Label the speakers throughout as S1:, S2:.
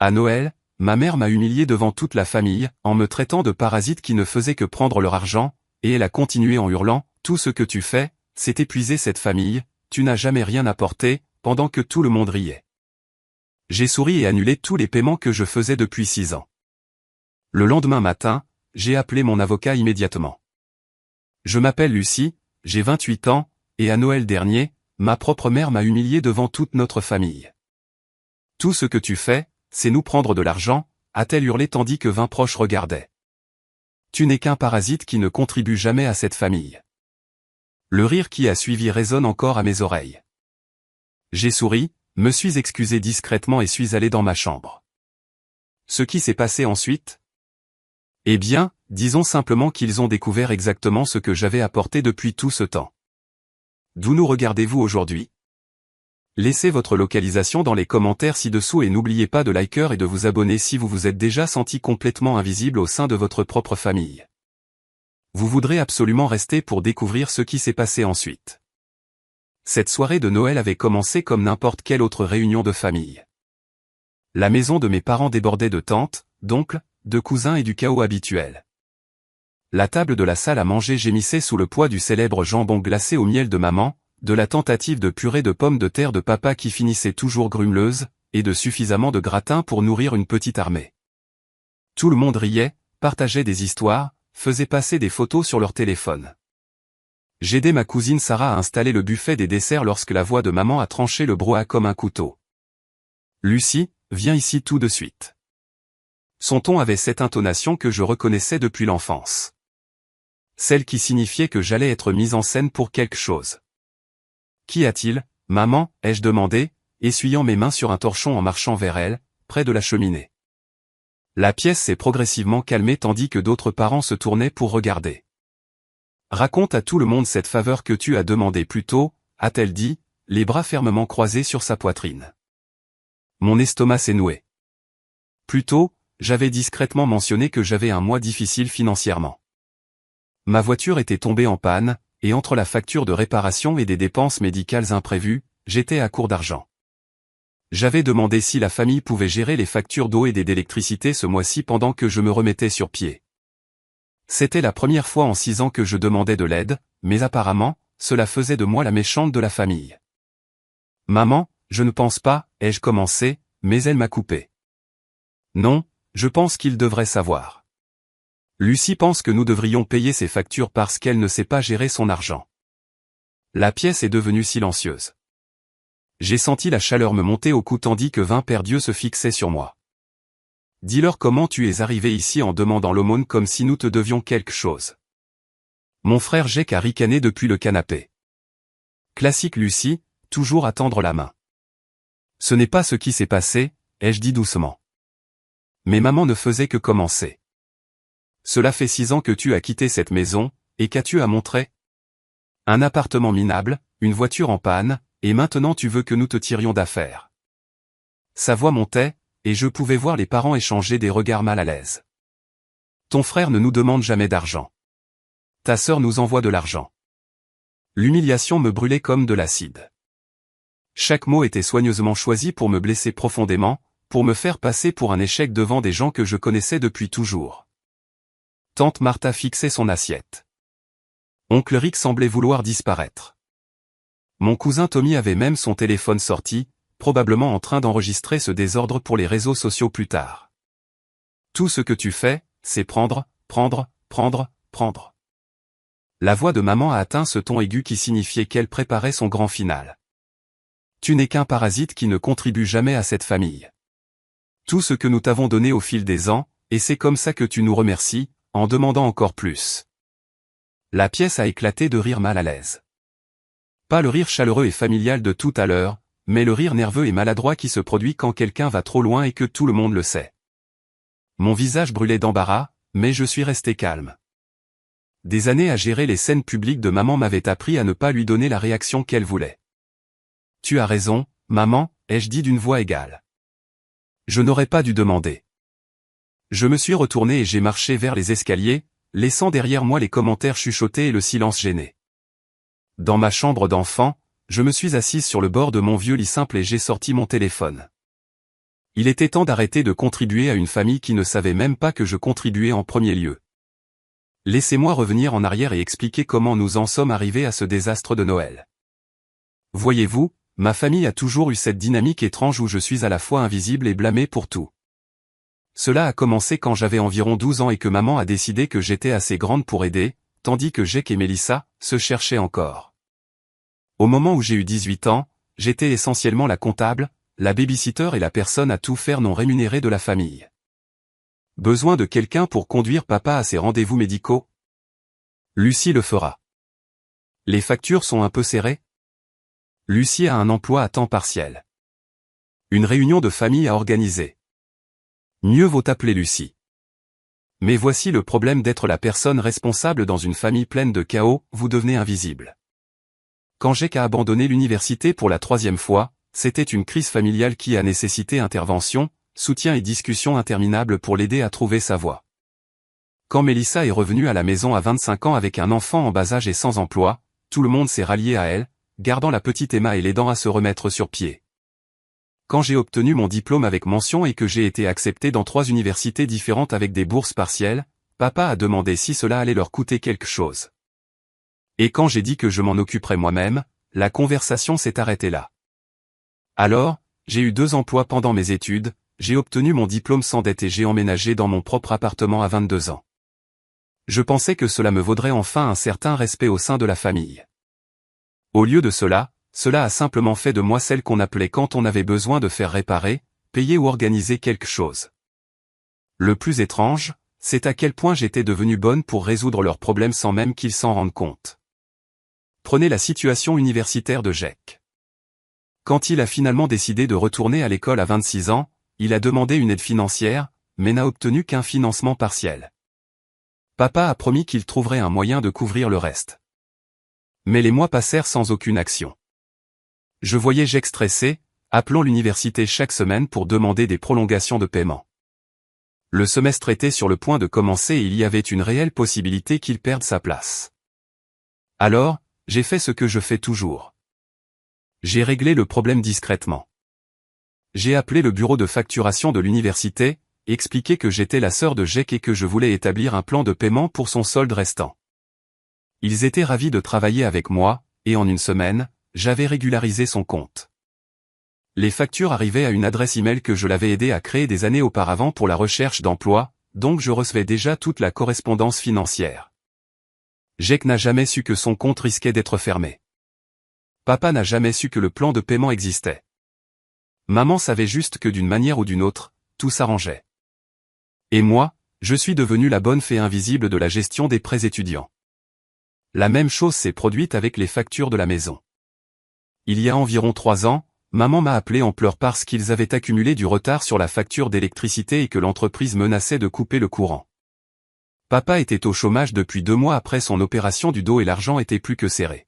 S1: À Noël, ma mère m'a humilié devant toute la famille, en me traitant de parasite qui ne faisait que prendre leur argent, et elle a continué en hurlant, « Tout ce que tu fais, c'est épuiser cette famille, tu n'as jamais rien apporté », pendant que tout le monde riait. J'ai souri et annulé tous les paiements que je faisais depuis 6 ans. Le lendemain matin, j'ai appelé mon avocat immédiatement. Je m'appelle Lucie, j'ai 28 ans, et à Noël dernier, ma propre mère m'a humilié devant toute notre famille. Tout ce que tu fais, c'est nous prendre de l'argent, a-t-elle hurlé tandis que 20 proches regardaient. Tu n'es qu'un parasite qui ne contribue jamais à cette famille. Le rire qui a suivi résonne encore à mes oreilles. J'ai souri, me suis excusé discrètement et suis allé dans ma chambre. Ce qui s'est passé ensuite? Eh bien, disons simplement qu'ils ont découvert exactement ce que j'avais apporté depuis tout ce temps. D'où nous regardez-vous aujourd'hui? Laissez votre localisation dans les commentaires ci-dessous et n'oubliez pas de liker et de vous abonner si vous vous êtes déjà senti complètement invisible au sein de votre propre famille. Vous voudrez absolument rester pour découvrir ce qui s'est passé ensuite. Cette soirée de Noël avait commencé comme n'importe quelle autre réunion de famille. La maison de mes parents débordait de tantes, d'oncles, de cousins et du chaos habituel. La table de la salle à manger gémissait sous le poids du célèbre jambon glacé au miel de maman, de la tentative de purée de pommes de terre de papa qui finissait toujours grumeleuse, et de suffisamment de gratin pour nourrir une petite armée. Tout le monde riait, partageait des histoires, faisait passer des photos sur leur téléphone. J'aidais ma cousine Sarah à installer le buffet des desserts lorsque la voix de maman a tranché le brouhaha comme un couteau. « Lucie, viens ici tout de suite. » Son ton avait cette intonation que je reconnaissais depuis l'enfance. Celle qui signifiait que j'allais être mise en scène pour quelque chose. « Qu'y a-t-il, maman ?» ai-je demandé, essuyant mes mains sur un torchon en marchant vers elle, près de la cheminée. La pièce s'est progressivement calmée tandis que d'autres parents se tournaient pour regarder. « Raconte à tout le monde cette faveur que tu as demandée plus tôt, » a-t-elle dit, les bras fermement croisés sur sa poitrine. Mon estomac s'est noué. Plus tôt, j'avais discrètement mentionné que j'avais un mois difficile financièrement. Ma voiture était tombée en panne, et entre la facture de réparation et des dépenses médicales imprévues, j'étais à court d'argent. J'avais demandé si la famille pouvait gérer les factures d'eau et d'électricité ce mois-ci pendant que je me remettais sur pied. C'était la première fois en 6 ans que je demandais de l'aide, mais apparemment, cela faisait de moi la méchante de la famille. « Maman, je ne pense pas » ai-je commencé, mais elle m'a coupé. « Non, je pense qu'il devrait savoir. Lucie pense que nous devrions payer ses factures parce qu'elle ne sait pas gérer son argent. » La pièce est devenue silencieuse. J'ai senti la chaleur me monter au cou tandis que 20 paires d'yeux se fixaient sur moi. « Dis-leur comment tu es arrivé ici en demandant l'aumône comme si nous te devions quelque chose. » Mon frère Jake a ricané depuis le canapé. Classique Lucie, toujours à tendre la main. « Ce n'est pas ce qui s'est passé, » ai-je dit doucement. Mais maman ne faisait que commencer. « Cela fait 6 ans que tu as quitté cette maison, et qu'as-tu à montrer? Un appartement minable, une voiture en panne, et maintenant tu veux que nous te tirions d'affaire. » Sa voix montait, et je pouvais voir les parents échanger des regards mal à l'aise. « Ton frère ne nous demande jamais d'argent. Ta sœur nous envoie de l'argent. » L'humiliation me brûlait comme de l'acide. Chaque mot était soigneusement choisi pour me blesser profondément, pour me faire passer pour un échec devant des gens que je connaissais depuis toujours. Tante Martha fixait son assiette. Oncle Rick semblait vouloir disparaître. Mon cousin Tommy avait même son téléphone sorti, probablement en train d'enregistrer ce désordre pour les réseaux sociaux plus tard. Tout ce que tu fais, c'est prendre, prendre, prendre, prendre. La voix de maman a atteint ce ton aigu qui signifiait qu'elle préparait son grand final. Tu n'es qu'un parasite qui ne contribue jamais à cette famille. Tout ce que nous t'avons donné au fil des ans, et c'est comme ça que tu nous remercies, en demandant encore plus. La pièce a éclaté de rire mal à l'aise. Pas le rire chaleureux et familial de tout à l'heure, mais le rire nerveux et maladroit qui se produit quand quelqu'un va trop loin et que tout le monde le sait. Mon visage brûlait d'embarras, mais je suis resté calme. Des années à gérer les scènes publiques de maman m'avaient appris à ne pas lui donner la réaction qu'elle voulait. « Tu as raison, maman » ai-je dit d'une voix égale. Je n'aurais pas dû demander. Je me suis retourné et j'ai marché vers les escaliers, laissant derrière moi les commentaires chuchotés et le silence gêné. Dans ma chambre d'enfant, je me suis assise sur le bord de mon vieux lit simple et j'ai sorti mon téléphone. Il était temps d'arrêter de contribuer à une famille qui ne savait même pas que je contribuais en premier lieu. Laissez-moi revenir en arrière et expliquer comment nous en sommes arrivés à ce désastre de Noël. Voyez-vous, ma famille a toujours eu cette dynamique étrange où je suis à la fois invisible et blâmé pour tout. Cela a commencé quand j'avais environ 12 ans et que maman a décidé que j'étais assez grande pour aider, tandis que Jake et Melissa se cherchaient encore. Au moment où j'ai eu 18 ans, j'étais essentiellement la comptable, la babysitter et la personne à tout faire non rémunérée de la famille. Besoin de quelqu'un pour conduire papa à ses rendez-vous médicaux? Lucie le fera. Les factures sont un peu serrées? Lucie a un emploi à temps partiel. Une réunion de famille à organiser. Mieux vaut appeler Lucie. Mais voici le problème d'être la personne responsable dans une famille pleine de chaos, vous devenez invisible. Quand Jake a abandonné l'université pour la 3e fois, c'était une crise familiale qui a nécessité intervention, soutien et discussions interminables pour l'aider à trouver sa voie. Quand Melissa est revenue à la maison à 25 ans avec un enfant en bas âge et sans emploi, tout le monde s'est rallié à elle, gardant la petite Emma et l'aidant à se remettre sur pied. Quand j'ai obtenu mon diplôme avec mention et que j'ai été accepté dans 3 universités différentes avec des bourses partielles, papa a demandé si cela allait leur coûter quelque chose. Et quand j'ai dit que je m'en occuperais moi-même, la conversation s'est arrêtée là. Alors, j'ai eu 2 emplois pendant mes études, j'ai obtenu mon diplôme sans dette et j'ai emménagé dans mon propre appartement à 22 ans. Je pensais que cela me vaudrait enfin un certain respect au sein de la famille. Au lieu de cela, cela a simplement fait de moi celle qu'on appelait quand on avait besoin de faire réparer, payer ou organiser quelque chose. Le plus étrange, c'est à quel point j'étais devenue bonne pour résoudre leurs problèmes sans même qu'ils s'en rendent compte. Prenez la situation universitaire de Jake. Quand il a finalement décidé de retourner à l'école à 26 ans, il a demandé une aide financière, mais n'a obtenu qu'un financement partiel. Papa a promis qu'il trouverait un moyen de couvrir le reste. Mais les mois passèrent sans aucune action. Je voyais Jake stressé, appelant l'université chaque semaine pour demander des prolongations de paiement. Le semestre était sur le point de commencer et il y avait une réelle possibilité qu'il perde sa place. Alors, j'ai fait ce que je fais toujours. J'ai réglé le problème discrètement. J'ai appelé le bureau de facturation de l'université, expliqué que j'étais la sœur de Jake et que je voulais établir un plan de paiement pour son solde restant. Ils étaient ravis de travailler avec moi, et en une semaine, j'avais régularisé son compte. Les factures arrivaient à une adresse email que je l'avais aidé à créer des années auparavant pour la recherche d'emploi, donc je recevais déjà toute la correspondance financière. Jake n'a jamais su que son compte risquait d'être fermé. Papa n'a jamais su que le plan de paiement existait. Maman savait juste que d'une manière ou d'une autre, tout s'arrangeait. Et moi, je suis devenu la bonne fée invisible de la gestion des prêts étudiants. La même chose s'est produite avec les factures de la maison. Il y a environ 3 ans, maman m'a appelé en pleurs parce qu'ils avaient accumulé du retard sur la facture d'électricité et que l'entreprise menaçait de couper le courant. Papa était au chômage depuis 2 mois après son opération du dos et l'argent était plus que serré.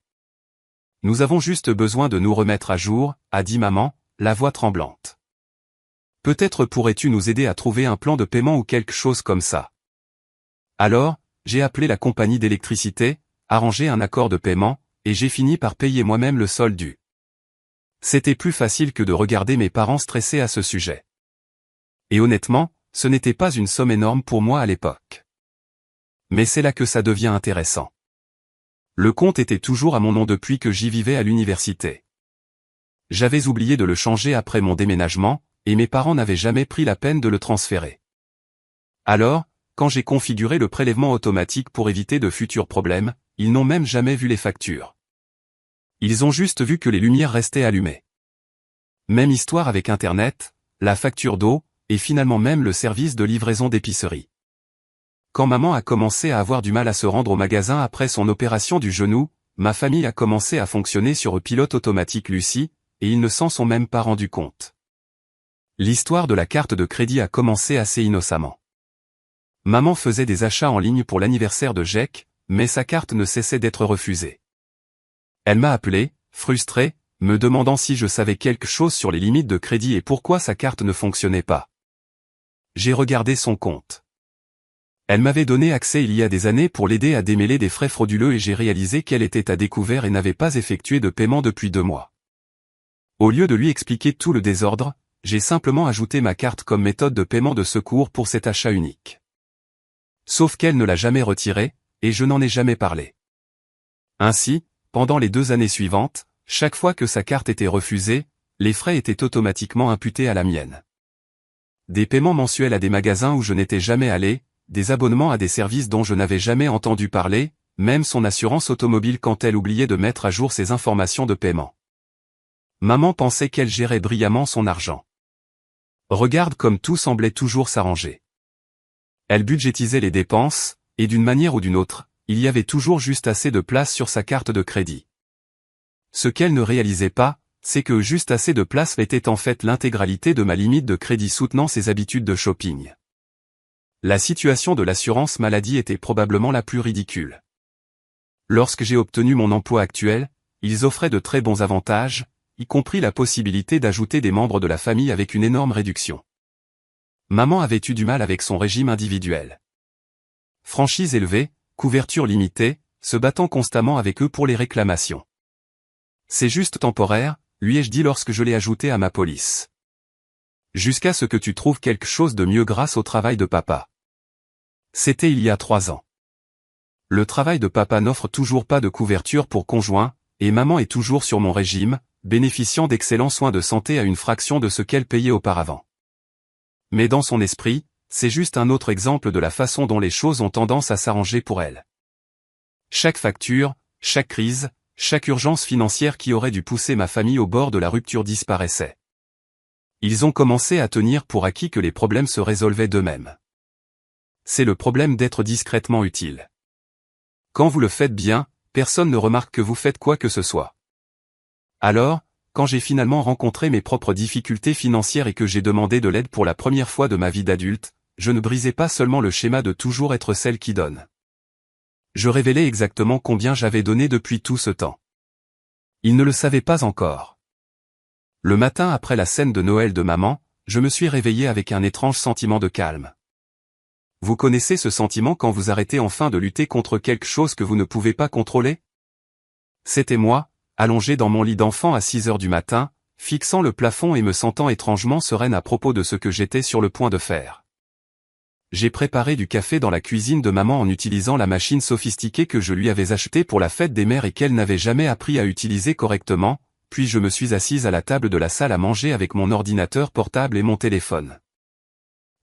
S1: Nous avons juste besoin de nous remettre à jour, a dit maman, la voix tremblante. Peut-être pourrais-tu nous aider à trouver un plan de paiement ou quelque chose comme ça. Alors, j'ai appelé la compagnie d'électricité, arrangé un accord de paiement, et j'ai fini par payer moi-même le solde dû. C'était plus facile que de regarder mes parents stressés à ce sujet. Et honnêtement, ce n'était pas une somme énorme pour moi à l'époque. Mais c'est là que ça devient intéressant. Le compte était toujours à mon nom depuis que j'y vivais à l'université. J'avais oublié de le changer après mon déménagement, et mes parents n'avaient jamais pris la peine de le transférer. Alors, quand j'ai configuré le prélèvement automatique pour éviter de futurs problèmes, ils n'ont même jamais vu les factures. Ils ont juste vu que les lumières restaient allumées. Même histoire avec Internet, la facture d'eau, et finalement même le service de livraison d'épicerie. Quand maman a commencé à avoir du mal à se rendre au magasin après son opération du genou, ma famille a commencé à fonctionner sur le pilote automatique Lucie, et ils ne s'en sont même pas rendus compte. L'histoire de la carte de crédit a commencé assez innocemment. Maman faisait des achats en ligne pour l'anniversaire de Jake, mais sa carte ne cessait d'être refusée. Elle m'a appelé, frustrée, me demandant si je savais quelque chose sur les limites de crédit et pourquoi sa carte ne fonctionnait pas. J'ai regardé son compte. Elle m'avait donné accès il y a des années pour l'aider à démêler des frais frauduleux et j'ai réalisé qu'elle était à découvert et n'avait pas effectué de paiement depuis 2 mois. Au lieu de lui expliquer tout le désordre, j'ai simplement ajouté ma carte comme méthode de paiement de secours pour cet achat unique. Sauf qu'elle ne l'a jamais retiré, et je n'en ai jamais parlé. Ainsi, pendant les 2 années suivantes, chaque fois que sa carte était refusée, les frais étaient automatiquement imputés à la mienne. Des paiements mensuels à des magasins où je n'étais jamais allé, des abonnements à des services dont je n'avais jamais entendu parler, même son assurance automobile quand elle oubliait de mettre à jour ses informations de paiement. Maman pensait qu'elle gérait brillamment son argent. Regarde comme tout semblait toujours s'arranger. Elle budgétisait les dépenses, et d'une manière ou d'une autre, il y avait toujours juste assez de place sur sa carte de crédit. Ce qu'elle ne réalisait pas, c'est que juste assez de place était en fait l'intégralité de ma limite de crédit soutenant ses habitudes de shopping. La situation de l'assurance maladie était probablement la plus ridicule. Lorsque j'ai obtenu mon emploi actuel, ils offraient de très bons avantages, y compris la possibilité d'ajouter des membres de la famille avec une énorme réduction. Maman avait eu du mal avec son régime individuel. Franchise élevée, couverture limitée, se battant constamment avec eux pour les réclamations. C'est juste temporaire, lui ai-je dit lorsque je l'ai ajouté à ma police. Jusqu'à ce que tu trouves quelque chose de mieux grâce au travail de papa. C'était il y a 3 ans. Le travail de papa n'offre toujours pas de couverture pour conjoint, et maman est toujours sur mon régime, bénéficiant d'excellents soins de santé à une fraction de ce qu'elle payait auparavant. Mais dans son esprit, c'est juste un autre exemple de la façon dont les choses ont tendance à s'arranger pour elle. Chaque facture, chaque crise, chaque urgence financière qui aurait dû pousser ma famille au bord de la rupture disparaissait. Ils ont commencé à tenir pour acquis que les problèmes se résolvaient d'eux-mêmes. C'est le problème d'être discrètement utile. Quand vous le faites bien, personne ne remarque que vous faites quoi que ce soit. Alors, quand j'ai finalement rencontré mes propres difficultés financières et que j'ai demandé de l'aide pour la première fois de ma vie d'adulte, je ne brisais pas seulement le schéma de toujours être celle qui donne. Je révélais exactement combien j'avais donné depuis tout ce temps. Ils ne le savaient pas encore. Le matin après la scène de Noël de maman, je me suis réveillé avec un étrange sentiment de calme. Vous connaissez ce sentiment quand vous arrêtez enfin de lutter contre quelque chose que vous ne pouvez pas contrôler? C'était moi, allongé dans mon lit d'enfant à 6 heures du matin, fixant le plafond et me sentant étrangement sereine à propos de ce que j'étais sur le point de faire. J'ai préparé du café dans la cuisine de maman en utilisant la machine sophistiquée que je lui avais achetée pour la fête des mères et qu'elle n'avait jamais appris à utiliser correctement, puis je me suis assise à la table de la salle à manger avec mon ordinateur portable et mon téléphone.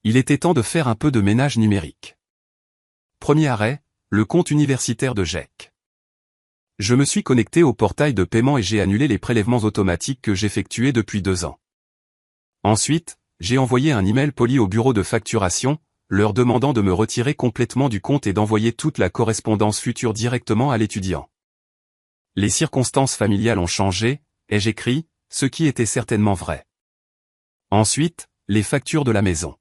S1: Il était temps de faire un peu de ménage numérique. Premier arrêt, le compte universitaire de GEC. Je me suis connecté au portail de paiement et j'ai annulé les prélèvements automatiques que j'effectuais depuis 2 ans. Ensuite, j'ai envoyé un email poli au bureau de facturation, leur demandant de me retirer complètement du compte et d'envoyer toute la correspondance future directement à l'étudiant. Les circonstances familiales ont changé, ai-je écrit, ce qui était certainement vrai. Ensuite, les factures de la maison.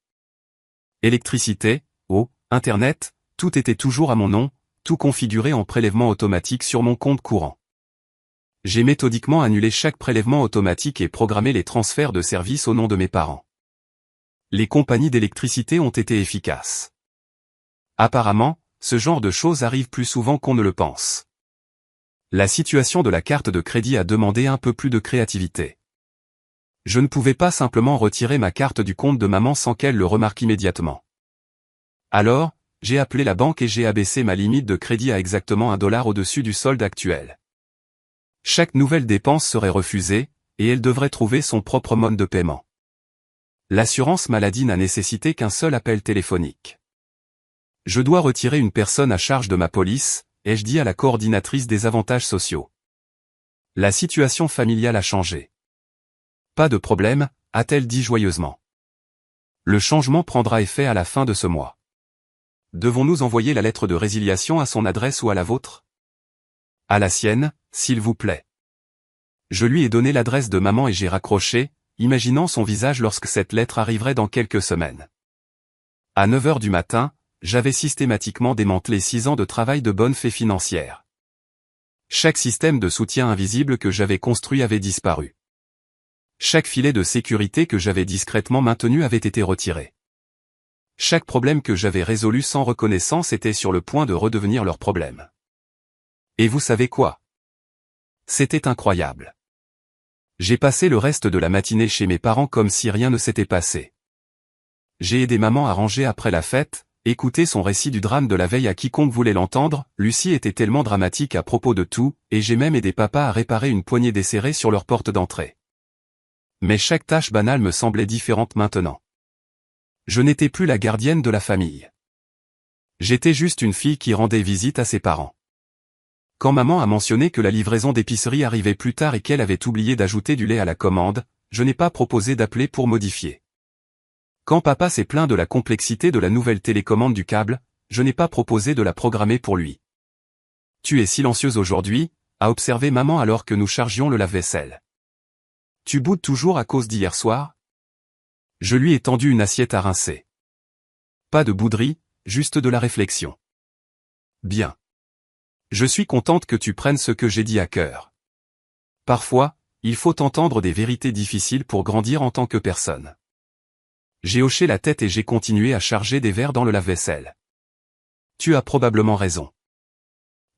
S1: Électricité, eau, Internet, tout était toujours à mon nom, tout configuré en prélèvement automatique sur mon compte courant. J'ai méthodiquement annulé chaque prélèvement automatique et programmé les transferts de services au nom de mes parents. Les compagnies d'électricité ont été efficaces. Apparemment, ce genre de choses arrive plus souvent qu'on ne le pense. La situation de la carte de crédit a demandé un peu plus de créativité. Je ne pouvais pas simplement retirer ma carte du compte de maman sans qu'elle le remarque immédiatement. Alors, j'ai appelé la banque et j'ai abaissé ma limite de crédit à exactement $1 au-dessus du solde actuel. Chaque nouvelle dépense serait refusée, et elle devrait trouver son propre mode de paiement. L'assurance maladie n'a nécessité qu'un seul appel téléphonique. Je dois retirer une personne à charge de ma police, ai-je dit à la coordinatrice des avantages sociaux. La situation familiale a changé. Pas de problème, a-t-elle dit joyeusement. Le changement prendra effet à la fin de ce mois. Devons-nous envoyer la lettre de résiliation à son adresse ou à la vôtre? À la sienne, s'il vous plaît. Je lui ai donné l'adresse de maman et j'ai raccroché, imaginant son visage lorsque cette lettre arriverait dans quelques semaines. À 9 heures du matin, j'avais systématiquement démantelé 6 ans de travail de bonne fée financière. Chaque système de soutien invisible que j'avais construit avait disparu. Chaque filet de sécurité que j'avais discrètement maintenu avait été retiré. Chaque problème que j'avais résolu sans reconnaissance était sur le point de redevenir leur problème. Et vous savez quoi? C'était incroyable. J'ai passé le reste de la matinée chez mes parents comme si rien ne s'était passé. J'ai aidé maman à ranger après la fête, écouté son récit du drame de la veille à quiconque voulait l'entendre. Lucie était tellement dramatique à propos de tout, et j'ai même aidé papa à réparer une poignée desserrée sur leur porte d'entrée. Mais chaque tâche banale me semblait différente maintenant. Je n'étais plus la gardienne de la famille. J'étais juste une fille qui rendait visite à ses parents. Quand maman a mentionné que la livraison d'épicerie arrivait plus tard et qu'elle avait oublié d'ajouter du lait à la commande, je n'ai pas proposé d'appeler pour modifier. Quand papa s'est plaint de la complexité de la nouvelle télécommande du câble, je n'ai pas proposé de la programmer pour lui. Tu es silencieuse aujourd'hui, a observé maman alors que nous chargions le lave-vaisselle. Tu boudes toujours à cause d'hier soir? Je lui ai tendu une assiette à rincer. Pas de bouderie, juste de la réflexion. Bien. Je suis contente que tu prennes ce que j'ai dit à cœur. Parfois, il faut entendre des vérités difficiles pour grandir en tant que personne. J'ai hoché la tête et j'ai continué à charger des verres dans le lave-vaisselle. Tu as probablement raison.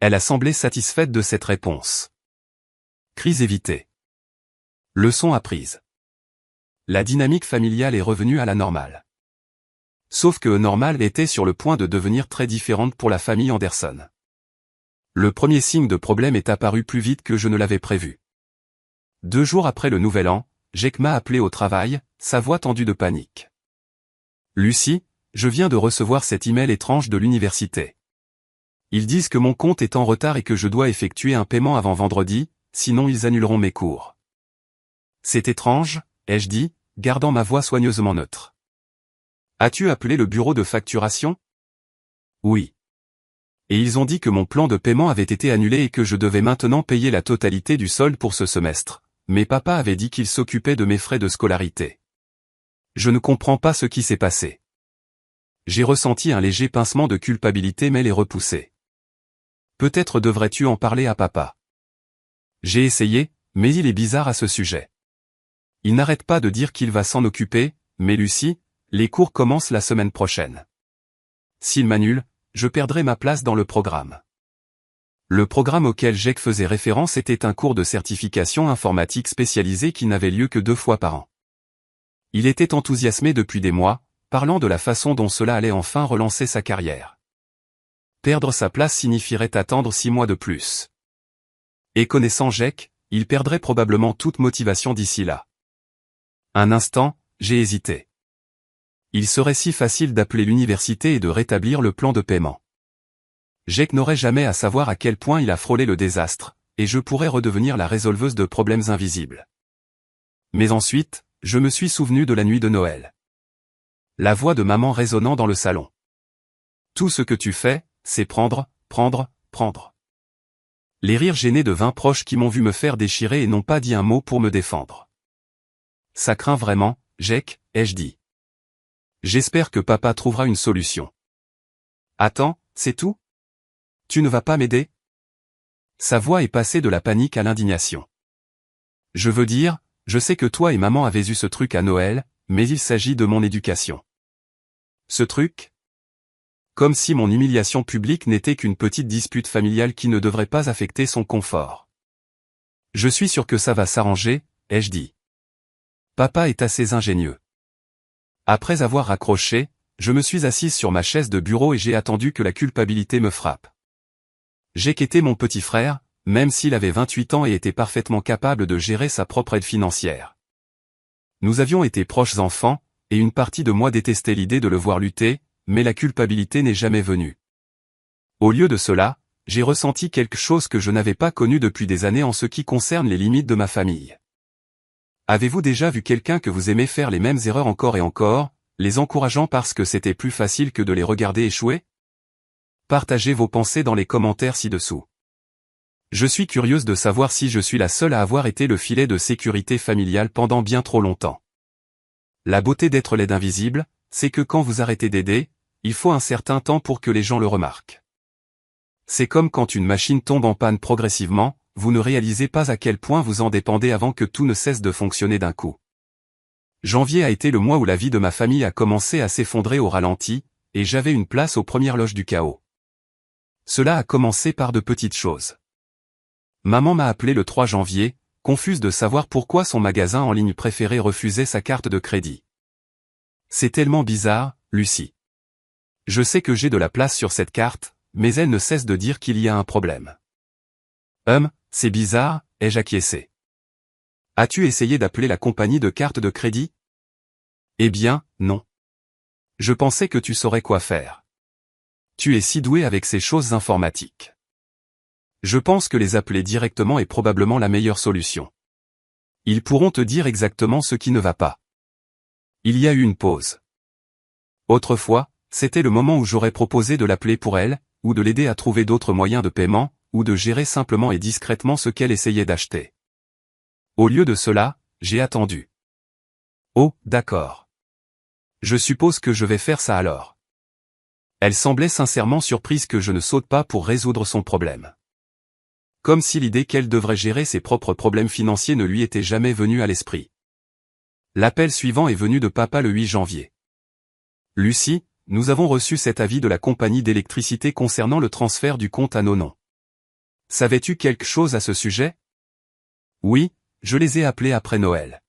S1: Elle a semblé satisfaite de cette réponse. Crise évitée. Leçon apprise. La dynamique familiale est revenue à la normale. Sauf que normale était sur le point de devenir très différente pour la famille Anderson. Le premier signe de problème est apparu plus vite que je ne l'avais prévu. 2 jours après le nouvel an, Jake m'a appelé au travail, sa voix tendue de panique. Lucie, je viens de recevoir cet email étrange de l'université. Ils disent que mon compte est en retard et que je dois effectuer un paiement avant vendredi, sinon ils annuleront mes cours. C'est étrange, ai-je dit, gardant ma voix soigneusement neutre. As-tu appelé le bureau de facturation? Oui. Et ils ont dit que mon plan de paiement avait été annulé et que je devais maintenant payer la totalité du solde pour ce semestre, mais papa avait dit qu'il s'occupait de mes frais de scolarité. Je ne comprends pas ce qui s'est passé. J'ai ressenti un léger pincement de culpabilité mais l'ai repoussé. Peut-être devrais-tu en parler à papa. J'ai essayé, mais il est bizarre à ce sujet. Il n'arrête pas de dire qu'il va s'en occuper, mais Lucie, les cours commencent la semaine prochaine. S'il m'annule, je perdrai ma place dans le programme. Le programme auquel Jake faisait référence était un cours de certification informatique spécialisé qui n'avait lieu que 2 fois par an. Il était enthousiasmé depuis des mois, parlant de la façon dont cela allait enfin relancer sa carrière. Perdre sa place signifierait attendre 6 mois de plus. Et connaissant Jake, il perdrait probablement toute motivation d'ici là. Un instant, j'ai hésité. Il serait si facile d'appeler l'université et de rétablir le plan de paiement. Jake n'aurait jamais à savoir à quel point il a frôlé le désastre, et je pourrais redevenir la résolveuse de problèmes invisibles. Mais ensuite, je me suis souvenu de la nuit de Noël. La voix de maman résonnant dans le salon. Tout ce que tu fais, c'est prendre, prendre, prendre. Les rires gênés de 20 proches qui m'ont vu me faire déchirer et n'ont pas dit un mot pour me défendre. Ça craint vraiment, Jake, ai-je dit. J'espère que papa trouvera une solution. Attends, c'est tout? Tu ne vas pas m'aider? Sa voix est passée de la panique à l'indignation. Je veux dire, je sais que toi et maman avez eu ce truc à Noël, mais il s'agit de mon éducation. Ce truc? Comme si mon humiliation publique n'était qu'une petite dispute familiale qui ne devrait pas affecter son confort. Je suis sûr que ça va s'arranger, ai-je dit. Papa est assez ingénieux. Après avoir raccroché, je me suis assise sur ma chaise de bureau et j'ai attendu que la culpabilité me frappe. Jake était mon petit frère, même s'il avait 28 ans et était parfaitement capable de gérer sa propre aide financière. Nous avions été proches enfants, et une partie de moi détestait l'idée de le voir lutter, mais la culpabilité n'est jamais venue. Au lieu de cela, j'ai ressenti quelque chose que je n'avais pas connu depuis des années en ce qui concerne les limites de ma famille. Avez-vous déjà vu quelqu'un que vous aimez faire les mêmes erreurs encore et encore, les encourageant parce que c'était plus facile que de les regarder échouer? Partagez vos pensées dans les commentaires ci-dessous. Je suis curieuse de savoir si je suis la seule à avoir été le filet de sécurité familiale pendant bien trop longtemps. La beauté d'être l'aide invisible, c'est que quand vous arrêtez d'aider, il faut un certain temps pour que les gens le remarquent. C'est comme quand une machine tombe en panne progressivement, vous ne réalisez pas à quel point vous en dépendez avant que tout ne cesse de fonctionner d'un coup. Janvier a été le mois où la vie de ma famille a commencé à s'effondrer au ralenti, et j'avais une place aux premières loges du chaos. Cela a commencé par de petites choses. Maman m'a appelé le 3 janvier, confuse de savoir pourquoi son magasin en ligne préféré refusait sa carte de crédit. C'est tellement bizarre, Lucie. Je sais que j'ai de la place sur cette carte, mais elle ne cesse de dire qu'il y a un problème. C'est bizarre, ai-je acquiescé. As-tu essayé d'appeler la compagnie de carte de crédit? Eh bien, non. Je pensais que tu saurais quoi faire. Tu es si doué avec ces choses informatiques. Je pense que les appeler directement est probablement la meilleure solution. Ils pourront te dire exactement ce qui ne va pas. Il y a eu une pause. Autrefois, c'était le moment où j'aurais proposé de l'appeler pour elle, ou de l'aider à trouver d'autres moyens de paiement, ou de gérer simplement et discrètement ce qu'elle essayait d'acheter. Au lieu de cela, j'ai attendu. Oh, d'accord. Je suppose que je vais faire ça alors. Elle semblait sincèrement surprise que je ne saute pas pour résoudre son problème. Comme si l'idée qu'elle devrait gérer ses propres problèmes financiers ne lui était jamais venue à l'esprit. L'appel suivant est venu de papa le 8 janvier. Lucie, nous avons reçu cet avis de la compagnie d'électricité concernant le transfert du compte à nos noms. Savais-tu quelque chose à ce sujet? Oui, je les ai appelés après Noël.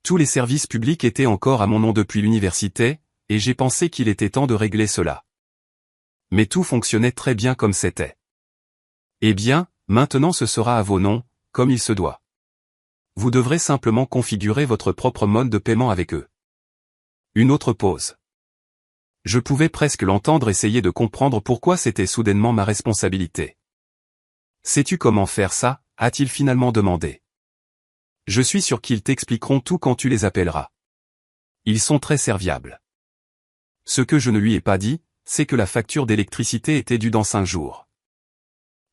S1: Tous les services publics étaient encore à mon nom depuis l'université, et j'ai pensé qu'il était temps de régler cela. Mais tout fonctionnait très bien comme c'était. Eh bien, maintenant ce sera à vos noms, comme il se doit. Vous devrez simplement configurer votre propre mode de paiement avec eux. Une autre pause. Je pouvais presque l'entendre essayer de comprendre pourquoi c'était soudainement ma responsabilité. Sais-tu comment faire ça? A-t-il finalement demandé. Je suis sûr qu'ils t'expliqueront tout quand tu les appelleras. Ils sont très serviables. Ce que je ne lui ai pas dit, c'est que la facture d'électricité était due dans 5 jours.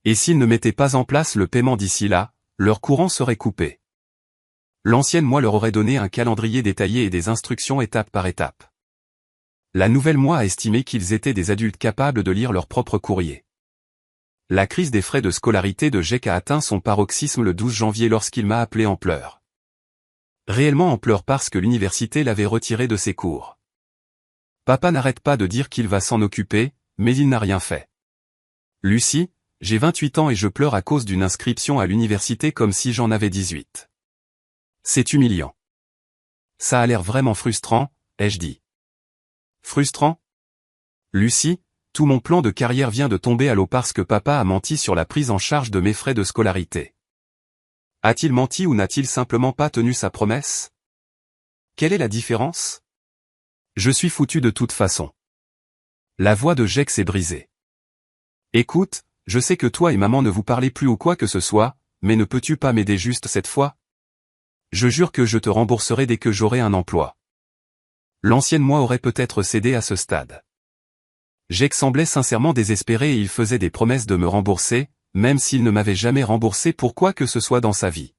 S1: Et s'ils ne mettaient pas en place le paiement d'ici là, leur courant serait coupé. L'ancienne moi leur aurait donné un calendrier détaillé et des instructions étape par étape. La nouvelle moi a estimé qu'ils étaient des adultes capables de lire leur propre courrier. La crise des frais de scolarité de Jack a atteint son paroxysme le 12 janvier lorsqu'il m'a appelé en pleurs. Réellement en pleurs parce que l'université l'avait retiré de ses cours. Papa n'arrête pas de dire qu'il va s'en occuper, mais il n'a rien fait. Lucie, j'ai 28 ans et je pleure à cause d'une inscription à l'université comme si j'en avais 18. C'est humiliant. Ça a l'air vraiment frustrant, ai-je dit. Frustrant? Lucie, tout mon plan de carrière vient de tomber à l'eau parce que papa a menti sur la prise en charge de mes frais de scolarité. A-t-il menti ou n'a-t-il simplement pas tenu sa promesse? Quelle est la différence? Je suis foutu de toute façon. La voix de Jack s'est brisée. Écoute, je sais que toi et maman ne vous parlez plus ou quoi que ce soit, mais ne peux-tu pas m'aider juste cette fois? Je jure que je te rembourserai dès que j'aurai un emploi. L'ancienne moi aurait peut-être cédé à ce stade. Jack semblait sincèrement désespéré et il faisait des promesses de me rembourser, même s'il ne m'avait jamais remboursé pour quoi que ce soit dans sa vie.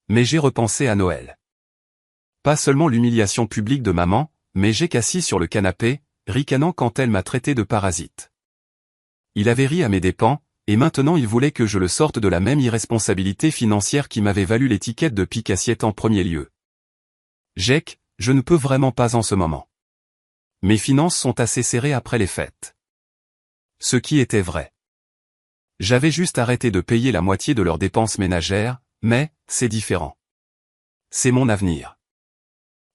S1: Mais j'ai repensé à Noël. Pas seulement l'humiliation publique de maman, mais Jack assis sur le canapé, ricanant quand elle m'a traité de parasite. Il avait ri à mes dépens, et maintenant il voulait que je le sorte de la même irresponsabilité financière qui m'avait valu l'étiquette de pique-assiette en premier lieu. Jack, je ne peux vraiment pas en ce moment. Mes finances sont assez serrées après les fêtes. Ce qui était vrai. J'avais juste arrêté de payer la moitié de leurs dépenses ménagères, mais, c'est différent. C'est mon avenir.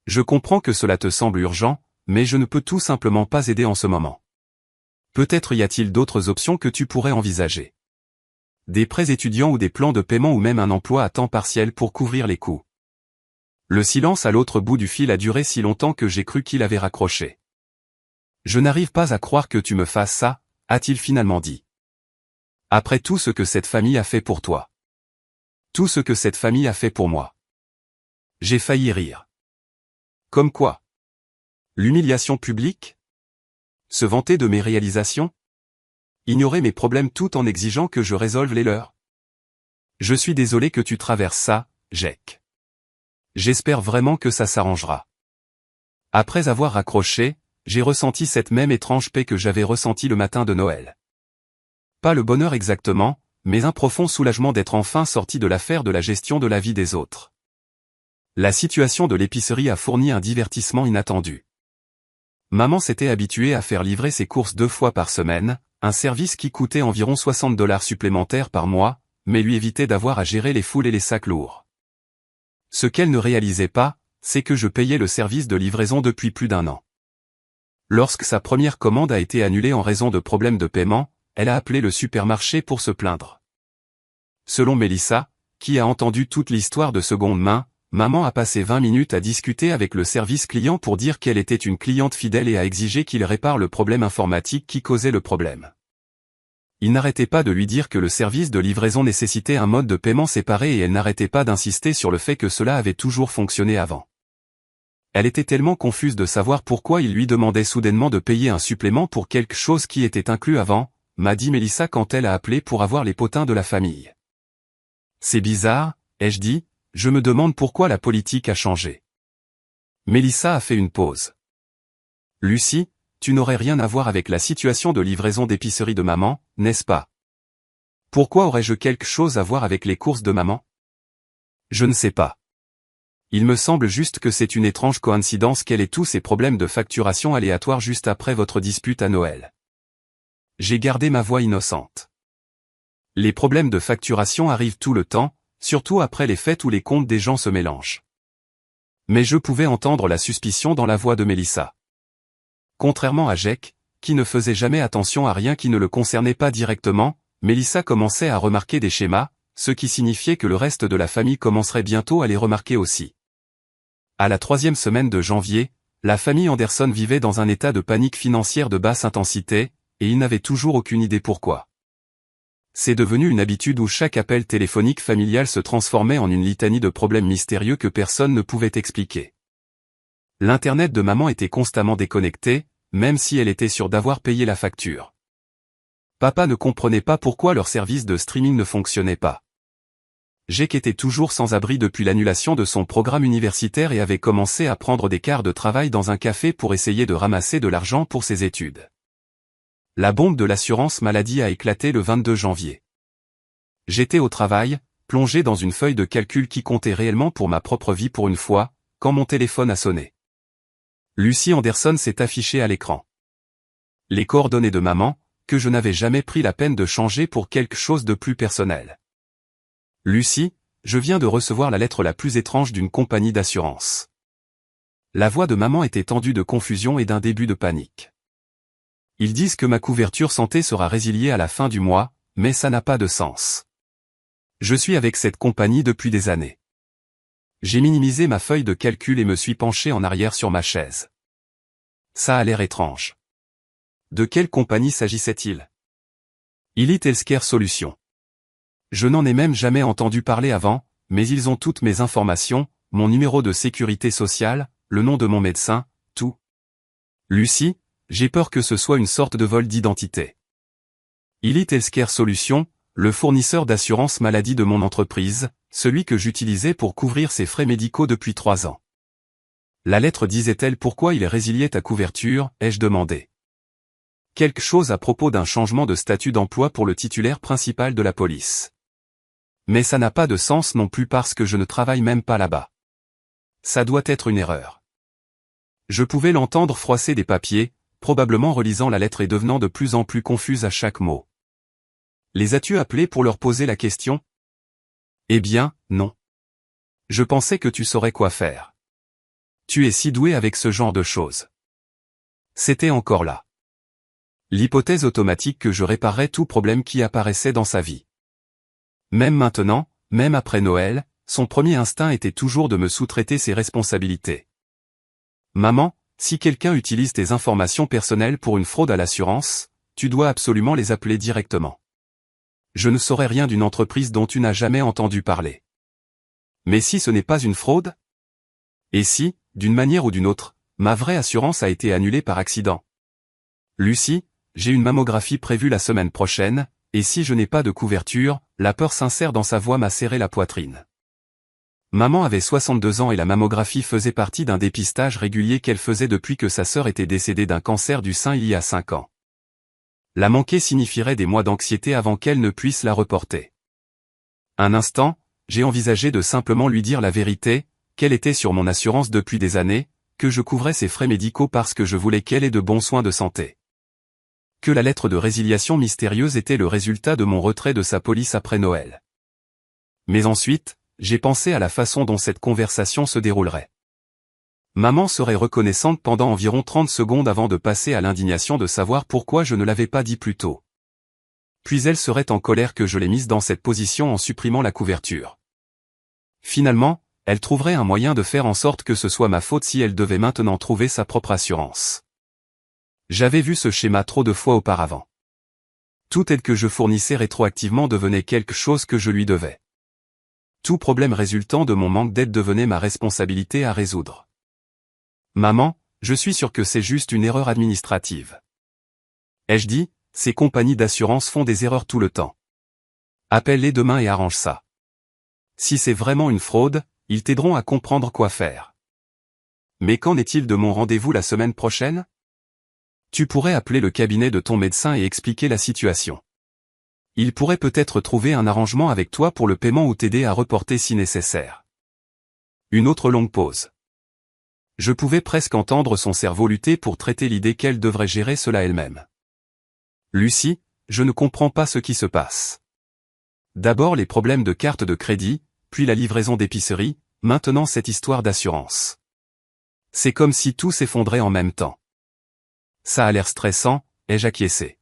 S1: Je comprends que cela te semble urgent, mais je ne peux tout simplement pas aider en ce moment. Peut-être y a-t-il d'autres options que tu pourrais envisager. Des prêts étudiants ou des plans de paiement ou même un emploi à temps partiel pour couvrir les coûts. Le silence à l'autre bout du fil a duré si longtemps que j'ai cru qu'il avait raccroché. Je n'arrive pas à croire que tu me fasses ça, a-t-il finalement dit. Après tout ce que cette famille a fait pour toi. Tout ce que cette famille a fait pour moi. J'ai failli rire. Comme quoi? L'humiliation publique? Se vanter de mes réalisations? Ignorer mes problèmes tout en exigeant que je résolve les leurs? Je suis désolé que tu traverses ça, Jack. J'espère vraiment que ça s'arrangera. Après avoir raccroché, j'ai ressenti cette même étrange paix que j'avais ressentie le matin de Noël. Pas le bonheur exactement, mais un profond soulagement d'être enfin sorti de l'affaire de la gestion de la vie des autres. La situation de l'épicerie a fourni un divertissement inattendu. Maman s'était habituée à faire livrer ses courses 2 fois par semaine, un service qui coûtait environ $60 supplémentaires par mois, mais lui évitait d'avoir à gérer les foules et les sacs lourds. Ce qu'elle ne réalisait pas, c'est que je payais le service de livraison depuis plus d'1 an. Lorsque sa première commande a été annulée en raison de problèmes de paiement, elle a appelé le supermarché pour se plaindre. Selon Mélissa, qui a entendu toute l'histoire de seconde main, maman a passé 20 minutes à discuter avec le service client pour dire qu'elle était une cliente fidèle et a exigé qu'il répare le problème informatique qui causait le problème. Il n'arrêtait pas de lui dire que le service de livraison nécessitait un mode de paiement séparé et elle n'arrêtait pas d'insister sur le fait que cela avait toujours fonctionné avant. Elle était tellement confuse de savoir pourquoi il lui demandait soudainement de payer un supplément pour quelque chose qui était inclus avant, m'a dit Mélissa quand elle a appelé pour avoir les potins de la famille. C'est bizarre, ai-je dit, je me demande pourquoi la politique a changé. Mélissa a fait une pause. Lucie, tu n'aurais rien à voir avec la situation de livraison d'épicerie de maman, n'est-ce pas? Pourquoi aurais-je quelque chose à voir avec les courses de maman? Je ne sais pas. Il me semble juste que c'est une étrange coïncidence qu'elle ait tous ces problèmes de facturation aléatoires juste après votre dispute à Noël. J'ai gardé ma voix innocente. Les problèmes de facturation arrivent tout le temps, surtout après les fêtes où les comptes des gens se mélangent. Mais je pouvais entendre la suspicion dans la voix de Mélissa. Contrairement à Jack, qui ne faisait jamais attention à rien qui ne le concernait pas directement, Mélissa commençait à remarquer des schémas, ce qui signifiait que le reste de la famille commencerait bientôt à les remarquer aussi. À la 3e semaine de janvier, la famille Anderson vivait dans un état de panique financière de basse intensité, et ils n'avaient toujours aucune idée pourquoi. C'est devenu une habitude où chaque appel téléphonique familial se transformait en une litanie de problèmes mystérieux que personne ne pouvait expliquer. L'Internet de maman était constamment déconnecté, même si elle était sûre d'avoir payé la facture. Papa ne comprenait pas pourquoi leur service de streaming ne fonctionnait pas. Jake était toujours sans abri depuis l'annulation de son programme universitaire et avait commencé à prendre des quarts de travail dans un café pour essayer de ramasser de l'argent pour ses études. La bombe de l'assurance maladie a éclaté le 22 janvier. J'étais au travail, plongé dans une feuille de calcul qui comptait réellement pour ma propre vie pour une fois, quand mon téléphone a sonné. Lucie Anderson s'est affichée à l'écran. Les coordonnées de maman, que je n'avais jamais pris la peine de changer pour quelque chose de plus personnel. Lucie, je viens de recevoir la lettre la plus étrange d'une compagnie d'assurance. La voix de maman était tendue de confusion et d'un début de panique. Ils disent que ma couverture santé sera résiliée à la fin du mois, mais ça n'a pas de sens. Je suis avec cette compagnie depuis des années. J'ai minimisé ma feuille de calcul et me suis penché en arrière sur ma chaise. Ça a l'air étrange. De quelle compagnie s'agissait-il? Elite Healthcare Solutions. Je n'en ai même jamais entendu parler avant, mais ils ont toutes mes informations, mon numéro de sécurité sociale, le nom de mon médecin, tout. Lucie, j'ai peur que ce soit une sorte de vol d'identité. Elite Healthcare Solutions, le fournisseur d'assurance maladie de mon entreprise, celui que j'utilisais pour couvrir ses frais médicaux depuis 3 ans. La lettre disait-elle pourquoi il résiliait ta couverture, ai-je demandé. Quelque chose à propos d'un changement de statut d'emploi pour le titulaire principal de la police. Mais ça n'a pas de sens non plus parce que je ne travaille même pas là-bas. Ça doit être une erreur. Je pouvais l'entendre froisser des papiers, probablement relisant la lettre et devenant de plus en plus confuse à chaque mot. Les as-tu appelés pour leur poser la question? Eh bien, non. Je pensais que tu saurais quoi faire. Tu es si doué avec ce genre de choses. C'était encore là. L'hypothèse automatique que je réparerais tout problème qui apparaissait dans sa vie. Même maintenant, même après Noël, son premier instinct était toujours de me sous-traiter ses responsabilités. Maman, si quelqu'un utilise tes informations personnelles pour une fraude à l'assurance, tu dois absolument les appeler directement. Je ne saurais rien d'une entreprise dont tu n'as jamais entendu parler. Mais si ce n'est pas une fraude? Et si, d'une manière ou d'une autre, ma vraie assurance a été annulée par accident? Lucie, j'ai une mammographie prévue la semaine prochaine, et si je n'ai pas de couverture, la peur sincère dans sa voix m'a serré la poitrine. Maman avait 62 ans et la mammographie faisait partie d'un dépistage régulier qu'elle faisait depuis que sa sœur était décédée d'un cancer du sein il y a 5 ans. La manquer signifierait des mois d'anxiété avant qu'elle ne puisse la reporter. Un instant, j'ai envisagé de simplement lui dire la vérité, qu'elle était sur mon assurance depuis des années, que je couvrais ses frais médicaux parce que je voulais qu'elle ait de bons soins de santé. Que la lettre de résiliation mystérieuse était le résultat de mon retrait de sa police après Noël. Mais ensuite, j'ai pensé à la façon dont cette conversation se déroulerait. Maman serait reconnaissante pendant environ 30 secondes avant de passer à l'indignation de savoir pourquoi je ne l'avais pas dit plus tôt. Puis elle serait en colère que je l'ai mise dans cette position en supprimant la couverture. Finalement, elle trouverait un moyen de faire en sorte que ce soit ma faute si elle devait maintenant trouver sa propre assurance. J'avais vu ce schéma trop de fois auparavant. Toute aide que je fournissais rétroactivement devenait quelque chose que je lui devais. Tout problème résultant de mon manque d'aide devenait ma responsabilité à résoudre. Maman, je suis sûr que c'est juste une erreur administrative. Ai-je dit, ces compagnies d'assurance font des erreurs tout le temps. Appelle-les demain et arrange ça. Si c'est vraiment une fraude, ils t'aideront à comprendre quoi faire. Mais qu'en est-il de mon rendez-vous la semaine prochaine? Tu pourrais appeler le cabinet de ton médecin et expliquer la situation. Il pourrait peut-être trouver un arrangement avec toi pour le paiement ou t'aider à reporter si nécessaire. Une autre longue pause. Je pouvais presque entendre son cerveau lutter pour traiter l'idée qu'elle devrait gérer cela elle-même. Lucie, je ne comprends pas ce qui se passe. D'abord les problèmes de carte de crédit, puis la livraison d'épicerie, maintenant cette histoire d'assurance. C'est comme si tout s'effondrait en même temps. Ça a l'air stressant, ai-je acquiescé.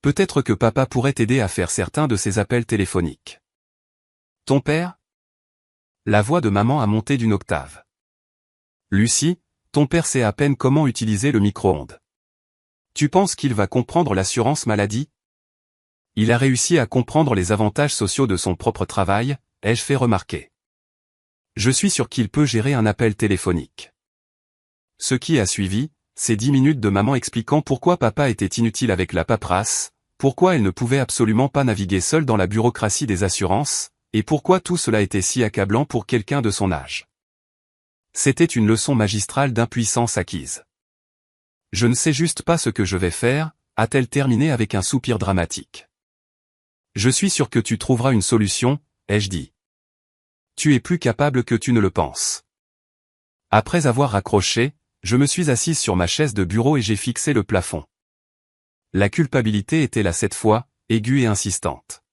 S1: Peut-être que papa pourrait t'aider à faire certains de ces appels téléphoniques. Ton père? La voix de maman a monté d'une octave. Lucie, ton père sait à peine comment utiliser le micro-ondes. Tu penses qu'il va comprendre l'assurance maladie? Il a réussi à comprendre les avantages sociaux de son propre travail, ai-je fait remarquer. Je suis sûr qu'il peut gérer un appel téléphonique. Ce qui a suivi, c'est 10 minutes de maman expliquant pourquoi papa était inutile avec la paperasse, pourquoi elle ne pouvait absolument pas naviguer seule dans la bureaucratie des assurances, et pourquoi tout cela était si accablant pour quelqu'un de son âge. C'était une leçon magistrale d'impuissance acquise. Je ne sais juste pas ce que je vais faire, a-t-elle terminé avec un soupir dramatique. Je suis sûr que tu trouveras une solution, ai-je dit. Tu es plus capable que tu ne le penses. Après avoir raccroché, je me suis assise sur ma chaise de bureau et j'ai fixé le plafond. La culpabilité était là cette fois, aiguë et insistante.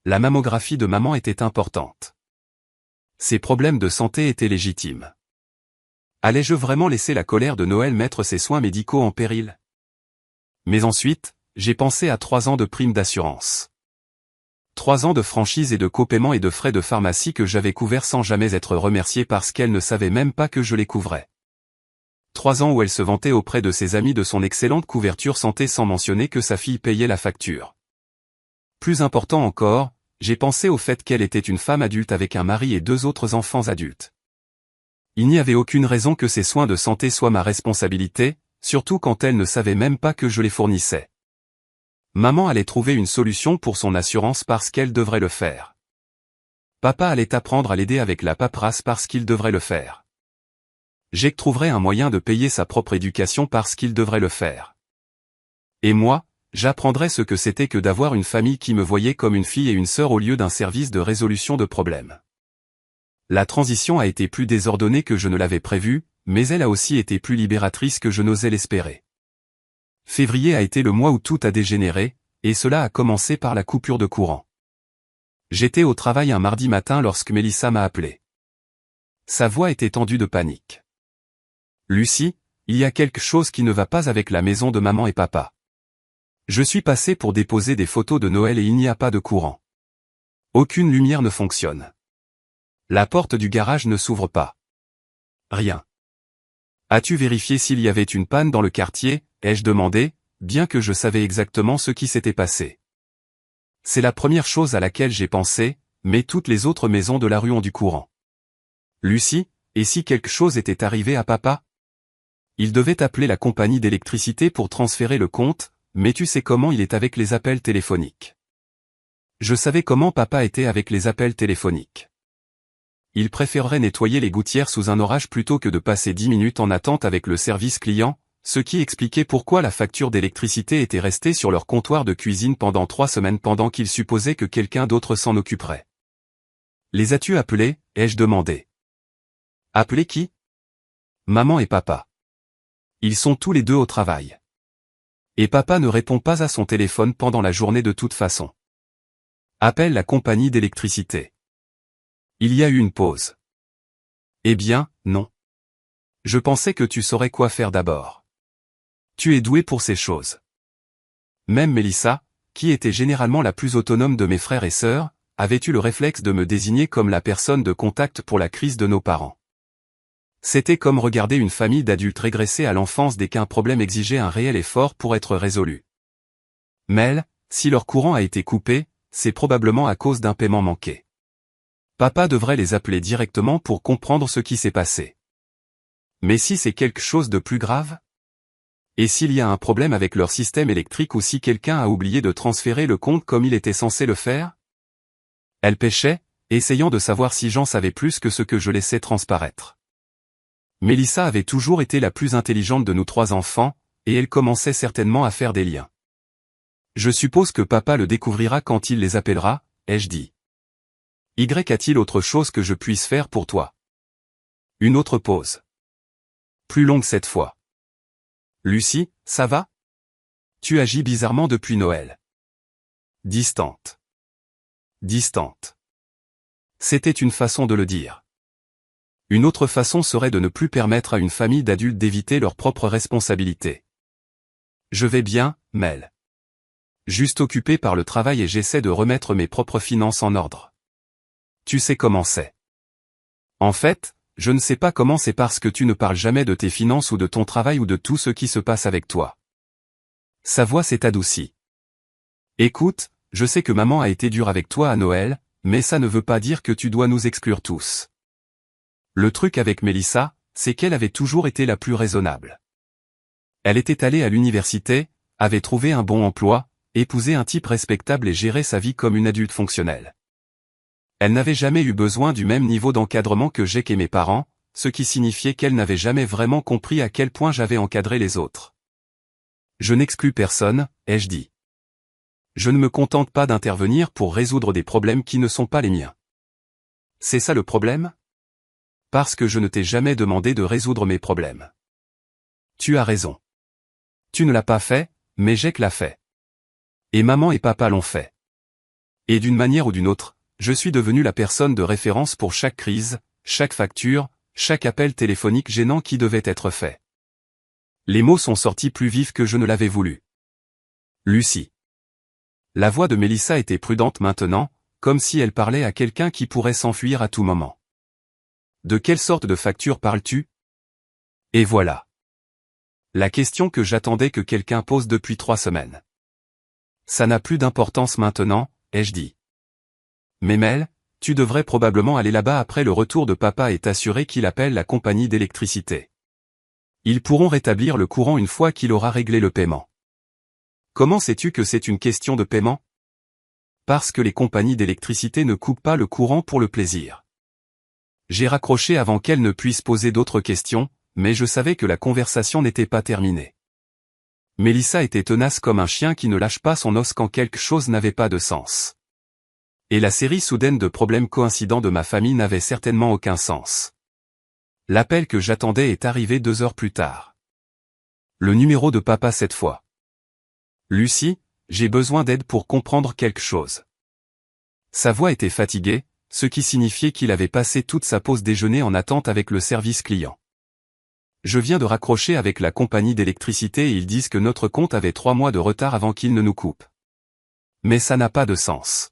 S1: La mammographie de maman était importante. Ses problèmes de santé étaient légitimes. Allais-je vraiment laisser la colère de Noël mettre ses soins médicaux en péril? Mais ensuite, j'ai pensé à 3 ans de prime d'assurance. 3 ans de franchise et de copaiement et de frais de pharmacie que j'avais couverts sans jamais être remercié parce qu'elle ne savait même pas que je les couvrais. 3 ans où elle se vantait auprès de ses amis de son excellente couverture santé sans mentionner que sa fille payait la facture. Plus important encore, j'ai pensé au fait qu'elle était une femme adulte avec un mari et 2 autres enfants adultes. Il n'y avait aucune raison que ces soins de santé soient ma responsabilité, surtout quand elle ne savait même pas que je les fournissais. Maman allait trouver une solution pour son assurance parce qu'elle devrait le faire. Papa allait apprendre à l'aider avec la paperasse parce qu'il devrait le faire. Jake trouverait un moyen de payer sa propre éducation parce qu'il devrait le faire. Et moi, j'apprendrais ce que c'était que d'avoir une famille qui me voyait comme une fille et une sœur au lieu d'un service de résolution de problèmes. La transition a été plus désordonnée que je ne l'avais prévu, mais elle a aussi été plus libératrice que je n'osais l'espérer. Février a été le mois où tout a dégénéré, et cela a commencé par la coupure de courant. J'étais au travail un mardi matin lorsque Mélissa m'a appelé. Sa voix était tendue de panique. Lucie, il y a quelque chose qui ne va pas avec la maison de maman et papa. Je suis passé pour déposer des photos de Noël et il n'y a pas de courant. Aucune lumière ne fonctionne. La porte du garage ne s'ouvre pas. Rien. As-tu vérifié s'il y avait une panne dans le quartier, ai-je demandé, bien que je savais exactement ce qui s'était passé. C'est la première chose à laquelle j'ai pensé, mais toutes les autres maisons de la rue ont du courant. Lucie, et si quelque chose était arrivé à papa? Il devait appeler la compagnie d'électricité pour transférer le compte, mais tu sais comment il est avec les appels téléphoniques. Je savais comment papa était avec les appels téléphoniques. Il préférerait nettoyer les gouttières sous un orage plutôt que de passer 10 minutes en attente avec le service client, ce qui expliquait pourquoi la facture d'électricité était restée sur leur comptoir de cuisine pendant 3 semaines pendant qu'ils supposaient que quelqu'un d'autre s'en occuperait. Les as-tu appelés, ai-je demandé. Appelés qui? Maman et papa. Ils sont tous les deux au travail. Et papa ne répond pas à son téléphone pendant la journée de toute façon. Appelle la compagnie d'électricité. Il y a eu une pause. Eh bien, non. Je pensais que tu saurais quoi faire d'abord. Tu es doué pour ces choses. Même Mélissa, qui était généralement la plus autonome de mes frères et sœurs, avait eu le réflexe de me désigner comme la personne de contact pour la crise de nos parents. C'était comme regarder une famille d'adultes régresser à l'enfance dès qu'un problème exigeait un réel effort pour être résolu. Mel, si leur courant a été coupé, c'est probablement à cause d'un paiement manqué. Papa devrait les appeler directement pour comprendre ce qui s'est passé. Mais si c'est quelque chose de plus grave? Et s'il y a un problème avec leur système électrique ou si quelqu'un a oublié de transférer le compte comme il était censé le faire? Elle pêchait, essayant de savoir si j'en savais plus que ce que je laissais transparaître. Mélissa avait toujours été la plus intelligente de nous trois enfants, et elle commençait certainement à faire des liens. Je suppose que papa le découvrira quand il les appellera, ai-je dit. Y a-t-il autre chose que je puisse faire pour toi? Une autre pause. Plus longue cette fois. Lucie, ça va? Tu agis bizarrement depuis Noël. Distante. Distante. C'était une façon de le dire. Une autre façon serait de ne plus permettre à une famille d'adultes d'éviter leurs propres responsabilités. Je vais bien, Mel. Juste occupé par le travail et j'essaie de remettre mes propres finances en ordre. Tu sais comment c'est. En fait, je ne sais pas comment c'est parce que tu ne parles jamais de tes finances ou de ton travail ou de tout ce qui se passe avec toi. Sa voix s'est adoucie. Écoute, je sais que maman a été dure avec toi à Noël, mais ça ne veut pas dire que tu dois nous exclure tous. Le truc avec Mélissa, c'est qu'elle avait toujours été la plus raisonnable. Elle était allée à l'université, avait trouvé un bon emploi, épousé un type respectable et gérait sa vie comme une adulte fonctionnelle. Elle n'avait jamais eu besoin du même niveau d'encadrement que j'ai et mes parents, ce qui signifiait qu'elle n'avait jamais vraiment compris à quel point j'avais encadré les autres. Je n'exclus personne, ai-je dit. Je ne me contente pas d'intervenir pour résoudre des problèmes qui ne sont pas les miens. C'est ça le problème? Parce que je ne t'ai jamais demandé de résoudre mes problèmes. Tu as raison. Tu ne l'as pas fait, mais Jack l'a fait. Et maman et papa l'ont fait. Et d'une manière ou d'une autre, je suis devenu la personne de référence pour chaque crise, chaque facture, chaque appel téléphonique gênant qui devait être fait. Les mots sont sortis plus vifs que je ne l'avais voulu. Lucie. La voix de Mélissa était prudente maintenant, comme si elle parlait à quelqu'un qui pourrait s'enfuir à tout moment. De quelle sorte de facture parles-tu? Et voilà. La question que j'attendais que quelqu'un pose depuis 3 semaines. Ça n'a plus d'importance maintenant, ai-je dit. Mais Mel, tu devrais probablement aller là-bas après le retour de papa et t'assurer qu'il appelle la compagnie d'électricité. Ils pourront rétablir le courant une fois qu'il aura réglé le paiement. Comment sais-tu que c'est une question de paiement? Parce que les compagnies d'électricité ne coupent pas le courant pour le plaisir. J'ai raccroché avant qu'elle ne puisse poser d'autres questions, mais je savais que la conversation n'était pas terminée. Mélissa était tenace comme un chien qui ne lâche pas son os quand quelque chose n'avait pas de sens. Et la série soudaine de problèmes coïncidents de ma famille n'avait certainement aucun sens. L'appel que j'attendais est arrivé 2 heures plus tard. Le numéro de papa cette fois. Lucie, j'ai besoin d'aide pour comprendre quelque chose. Sa voix était fatiguée, ce qui signifiait qu'il avait passé toute sa pause déjeuner en attente avec le service client. Je viens de raccrocher avec la compagnie d'électricité et ils disent que notre compte avait 3 mois de retard avant qu'ils ne nous coupent. Mais ça n'a pas de sens.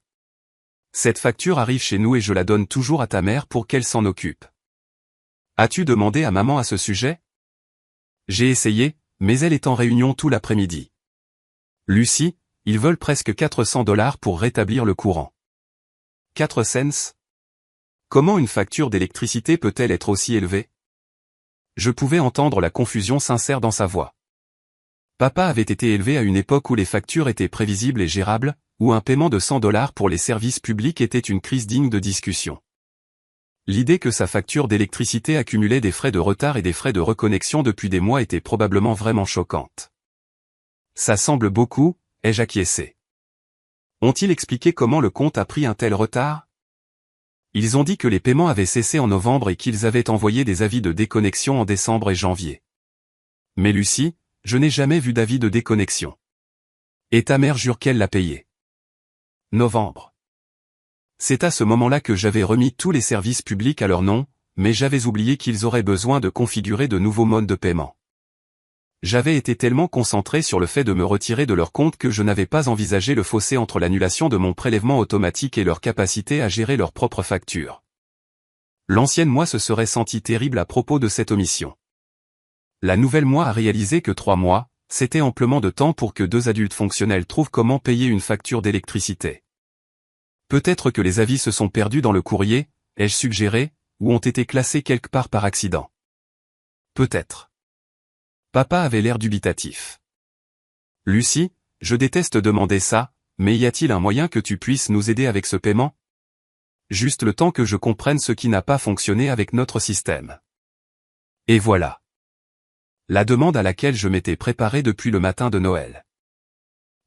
S1: Cette facture arrive chez nous et je la donne toujours à ta mère pour qu'elle s'en occupe. As-tu demandé à maman à ce sujet? J'ai essayé, mais elle est en réunion tout l'après-midi. Lucie, ils veulent presque $400 pour rétablir le courant. 4 cents? Comment une facture d'électricité peut-elle être aussi élevée? Je pouvais entendre la confusion sincère dans sa voix. Papa avait été élevé à une époque où les factures étaient prévisibles et gérables, où un paiement de $100 pour les services publics était une crise digne de discussion. L'idée que sa facture d'électricité accumulait des frais de retard et des frais de reconnexion depuis des mois était probablement vraiment choquante. Ça semble beaucoup, ai-je acquiescé. Ont-ils expliqué comment le compte a pris un tel retard? Ils ont dit que les paiements avaient cessé en novembre et qu'ils avaient envoyé des avis de déconnexion en décembre et janvier. Mais Lucie, je n'ai jamais vu d'avis de déconnexion. Et ta mère jure qu'elle l'a payé. Novembre. C'est à ce moment-là que j'avais remis tous les services publics à leur nom, mais j'avais oublié qu'ils auraient besoin de configurer de nouveaux modes de paiement. J'avais été tellement concentré sur le fait de me retirer de leur compte que je n'avais pas envisagé le fossé entre l'annulation de mon prélèvement automatique et leur capacité à gérer leurs propres factures. L'ancienne moi se serait sentie terrible à propos de cette omission. La nouvelle moi a réalisé que 3 mois, c'était amplement de temps pour que 2 adultes fonctionnels trouvent comment payer une facture d'électricité. Peut-être que les avis se sont perdus dans le courrier, ai-je suggéré, ou ont été classés quelque part par accident. Peut-être. Papa avait l'air dubitatif. Lucie, je déteste demander ça, mais y a-t-il un moyen que tu puisses nous aider avec ce paiement? Juste le temps que je comprenne ce qui n'a pas fonctionné avec notre système. Et voilà. La demande à laquelle je m'étais préparé depuis le matin de Noël.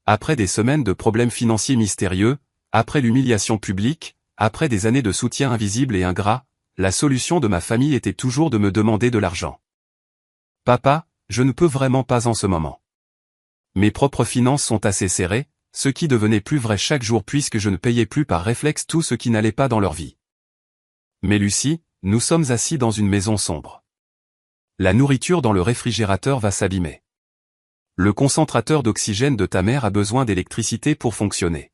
S1: Après des semaines de problèmes financiers mystérieux, après l'humiliation publique, après des années de soutien invisible et ingrat, la solution de ma famille était toujours de me demander de l'argent. Papa, je ne peux vraiment pas en ce moment. Mes propres finances sont assez serrées, ce qui devenait plus vrai chaque jour puisque je ne payais plus par réflexe tout ce qui n'allait pas dans leur vie. Mais Lucie, nous sommes assis dans une maison sombre. La nourriture dans le réfrigérateur va s'abîmer. Le concentrateur d'oxygène de ta mère a besoin d'électricité pour fonctionner.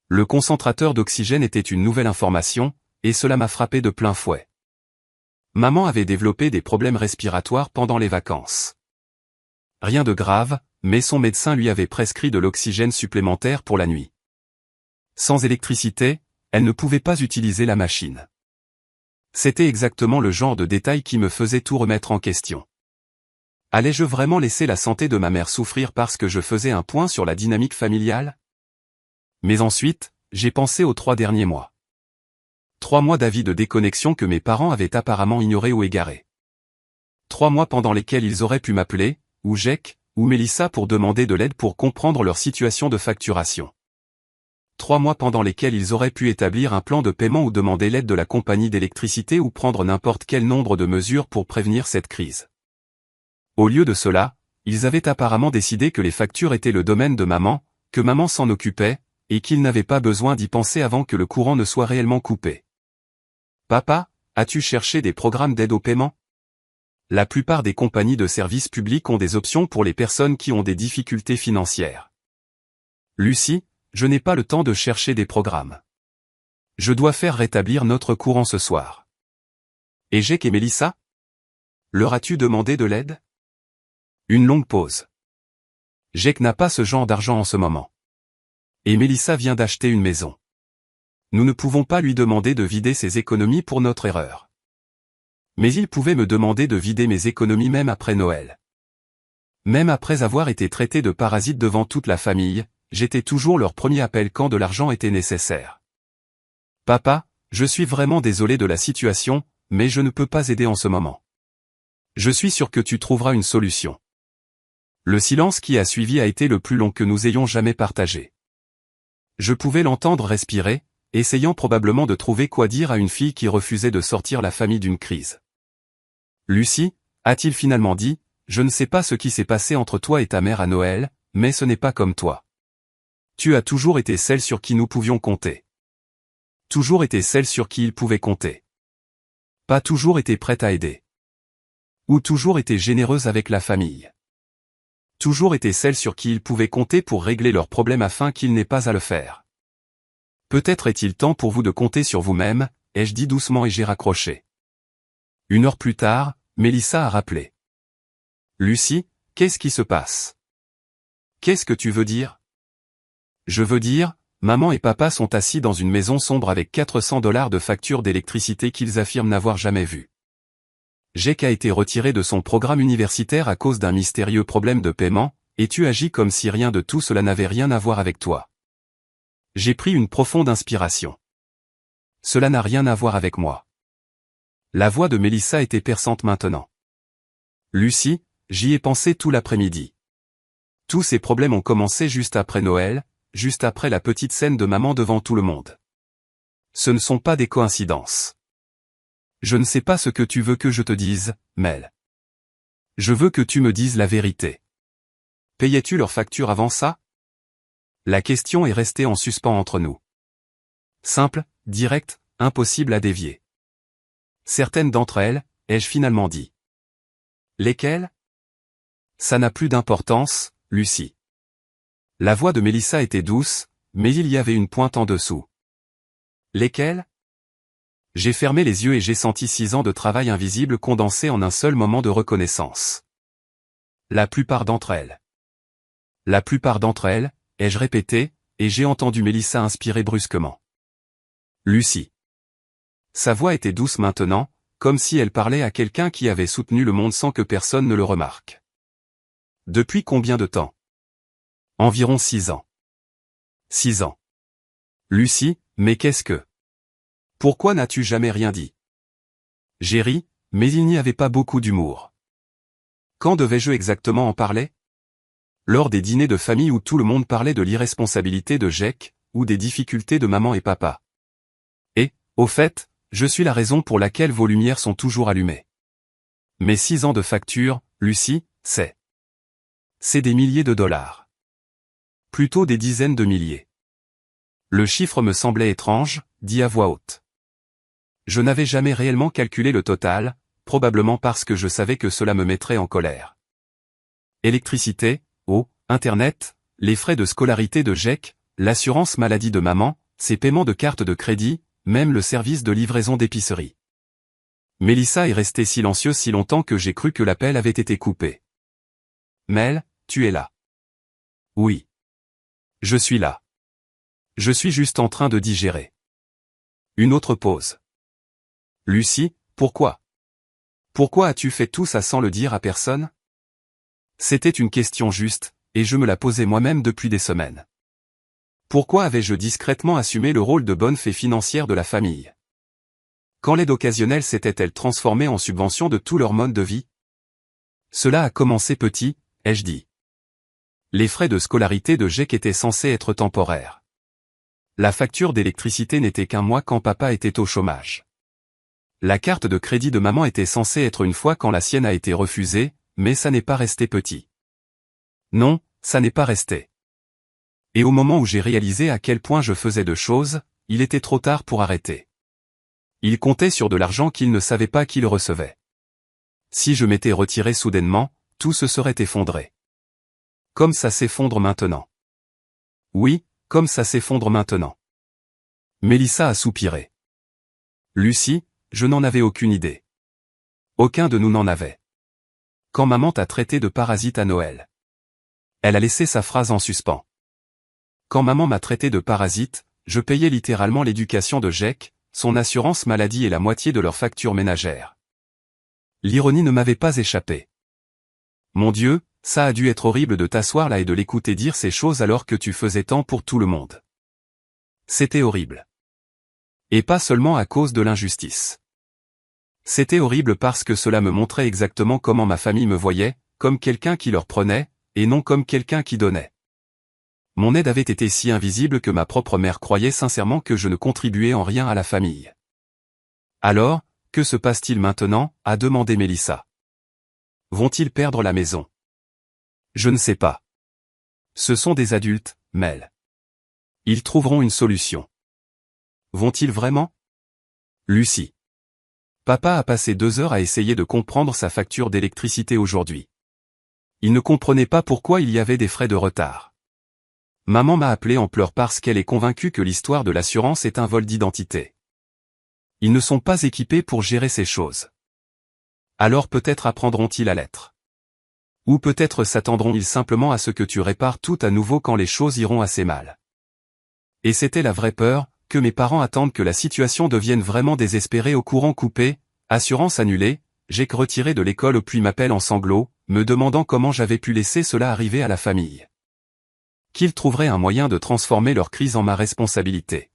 S1: Le concentrateur d'oxygène était une nouvelle information, et cela m'a frappé de plein fouet. Maman avait développé des problèmes respiratoires pendant les vacances. Rien de grave, mais son médecin lui avait prescrit de l'oxygène supplémentaire pour la nuit. Sans électricité, elle ne pouvait pas utiliser la machine. C'était exactement le genre de détail qui me faisait tout remettre en question. Allais-je vraiment laisser la santé de ma mère souffrir parce que je faisais un point sur la dynamique familiale? Mais ensuite, j'ai pensé aux 3 derniers mois. 3 mois d'avis de déconnexion que mes parents avaient apparemment ignorés ou égarés. 3 mois pendant lesquels ils auraient pu m'appeler, ou Jake, ou Mélissa pour demander de l'aide pour comprendre leur situation de facturation. 3 mois pendant lesquels ils auraient pu établir un plan de paiement ou demander l'aide de la compagnie d'électricité ou prendre n'importe quel nombre de mesures pour prévenir cette crise. Au lieu de cela, ils avaient apparemment décidé que les factures étaient le domaine de maman, que maman s'en occupait, et qu'ils n'avaient pas besoin d'y penser avant que le courant ne soit réellement coupé. Papa, as-tu cherché des programmes d'aide au paiement? La plupart des compagnies de services publics ont des options pour les personnes qui ont des difficultés financières. Lucie, je n'ai pas le temps de chercher des programmes. Je dois faire rétablir notre courant ce soir. Et Jake et Mélissa? Leur as-tu demandé de l'aide? Une longue pause. Jake n'a pas ce genre d'argent en ce moment. Et Mélissa vient d'acheter une maison. Nous ne pouvons pas lui demander de vider ses économies pour notre erreur. Mais il pouvait me demander de vider mes économies même après Noël. Même après avoir été traité de parasite devant toute la famille, j'étais toujours leur premier appel quand de l'argent était nécessaire. Papa, je suis vraiment désolé de la situation, mais je ne peux pas aider en ce moment. Je suis sûr que tu trouveras une solution. Le silence qui a suivi a été le plus long que nous ayons jamais partagé. Je pouvais l'entendre respirer, essayant probablement de trouver quoi dire à une fille qui refusait de sortir la famille d'une crise. Lucie, a-t-il finalement dit, je ne sais pas ce qui s'est passé entre toi et ta mère à Noël, mais ce n'est pas comme toi. Tu as toujours été celle sur qui nous pouvions compter. Toujours été celle sur qui il pouvait compter. Pas toujours été prête à aider. Ou toujours été généreuse avec la famille. Toujours été celle sur qui il pouvait compter pour régler leurs problèmes afin qu'il n'ait pas à le faire. Peut-être est-il temps pour vous de compter sur vous-même, ai-je dit doucement et j'ai raccroché. 1 heure plus tard, Mélissa a rappelé. Lucie, qu'est-ce qui se passe? Qu'est-ce que tu veux dire? Je veux dire, maman et papa sont assis dans une maison sombre avec $400 de facture d'électricité qu'ils affirment n'avoir jamais vue. Jake a été retiré de son programme universitaire à cause d'un mystérieux problème de paiement, et tu agis comme si rien de tout cela n'avait rien à voir avec toi. J'ai pris une profonde inspiration. Cela n'a rien à voir avec moi. La voix de Mélissa était perçante maintenant. Lucie, j'y ai pensé tout l'après-midi. Tous ces problèmes ont commencé juste après Noël, juste après la petite scène de maman devant tout le monde. Ce ne sont pas des coïncidences. Je ne sais pas ce que tu veux que je te dise, Mel. Je veux que tu me dises la vérité. Payais-tu leurs factures avant ça? La question est restée en suspens entre nous. Simple, direct, impossible à dévier. Certaines d'entre elles, ai-je finalement dit. Lesquelles? Ça n'a plus d'importance, Lucie. La voix de Mélissa était douce, mais il y avait une pointe en dessous. Lesquelles? J'ai fermé les yeux et j'ai senti 6 ans de travail invisible condensés en un seul moment de reconnaissance. La plupart d'entre elles. La plupart d'entre elles, ai-je répété, et j'ai entendu Mélissa inspirer brusquement. Lucie. Sa voix était douce maintenant, comme si elle parlait à quelqu'un qui avait soutenu le monde sans que personne ne le remarque. Depuis combien de temps? Environ 6 ans. 6 ans. Lucie, mais qu'est-ce que? Pourquoi n'as-tu jamais rien dit? J'ai ri, mais il n'y avait pas beaucoup d'humour. Quand devais-je exactement en parler? Lors des dîners de famille où tout le monde parlait de l'irresponsabilité de Jake, ou des difficultés de maman et papa. Et, au fait, je suis la raison pour laquelle vos lumières sont toujours allumées. Mais 6 ans de facture, Lucie, c'est des milliers de dollars. Plutôt des dizaines de milliers. Le chiffre me semblait étrange, dit à voix haute. Je n'avais jamais réellement calculé le total, probablement parce que je savais que cela me mettrait en colère. Électricité, eau, Internet, les frais de scolarité de Jake, l'assurance maladie de maman, ses paiements de carte de crédit, même le service de livraison d'épicerie. Mélissa est restée silencieuse si longtemps que j'ai cru que l'appel avait été coupé. Mel, tu es là. Oui. Je suis là. Je suis juste en train de digérer. Une autre pause. Lucie, pourquoi? Pourquoi as-tu fait tout ça sans le dire à personne? C'était une question juste, et je me la posais moi-même depuis des semaines. Pourquoi avais-je discrètement assumé le rôle de bonne fée financière de la famille? Quand l'aide occasionnelle s'était-elle transformée en subvention de tout leur mode de vie? Cela a commencé petit, ai-je dit. Les frais de scolarité de Jake étaient censés être temporaires. La facture d'électricité n'était qu'un mois quand papa était au chômage. La carte de crédit de maman était censée être une fois quand la sienne a été refusée, mais ça n'est pas resté petit. Non, ça n'est pas resté. Et au moment où j'ai réalisé à quel point je faisais de choses, il était trop tard pour arrêter. Il comptait sur de l'argent qu'il ne savait pas qu'il recevait. Si je m'étais retiré soudainement, tout se serait effondré. Comme ça s'effondre maintenant. Oui, comme ça s'effondre maintenant. Mélissa a soupiré. Lucie, je n'en avais aucune idée. Aucun de nous n'en avait. Quand maman t'a traité de parasite à Noël. Elle a laissé sa phrase en suspens. Quand maman m'a traité de parasite, je payais littéralement l'éducation de Jake, son assurance maladie et la moitié de leur facture ménagère. L'ironie ne m'avait pas échappé. Mon Dieu, ça a dû être horrible de t'asseoir là et de l'écouter dire ces choses alors que tu faisais tant pour tout le monde. C'était horrible. Et pas seulement à cause de l'injustice. C'était horrible parce que cela me montrait exactement comment ma famille me voyait, comme quelqu'un qui leur prenait, et non comme quelqu'un qui donnait. Mon aide avait été si invisible que ma propre mère croyait sincèrement que je ne contribuais en rien à la famille. Alors, que se passe-t-il maintenant, a demandé Mélissa. Vont-ils perdre la maison? Je ne sais pas. Ce sont des adultes, Mel. Ils trouveront une solution. Vont-ils vraiment? Lucie. Papa a passé 2 heures à essayer de comprendre sa facture d'électricité aujourd'hui. Il ne comprenait pas pourquoi il y avait des frais de retard. Maman m'a appelé en pleurs parce qu'elle est convaincue que l'histoire de l'assurance est un vol d'identité. Ils ne sont pas équipés pour gérer ces choses. Alors peut-être apprendront-ils à l'être. Ou peut-être s'attendront-ils simplement à ce que tu répares tout à nouveau quand les choses iront assez mal. Et c'était la vraie peur, que mes parents attendent que la situation devienne vraiment désespérée au courant coupé, assurance annulée, Jake retiré de l'école puis m'appelle en sanglots, me demandant comment j'avais pu laisser cela arriver à la famille. Qu'ils trouveraient un moyen de transformer leur crise en ma responsabilité.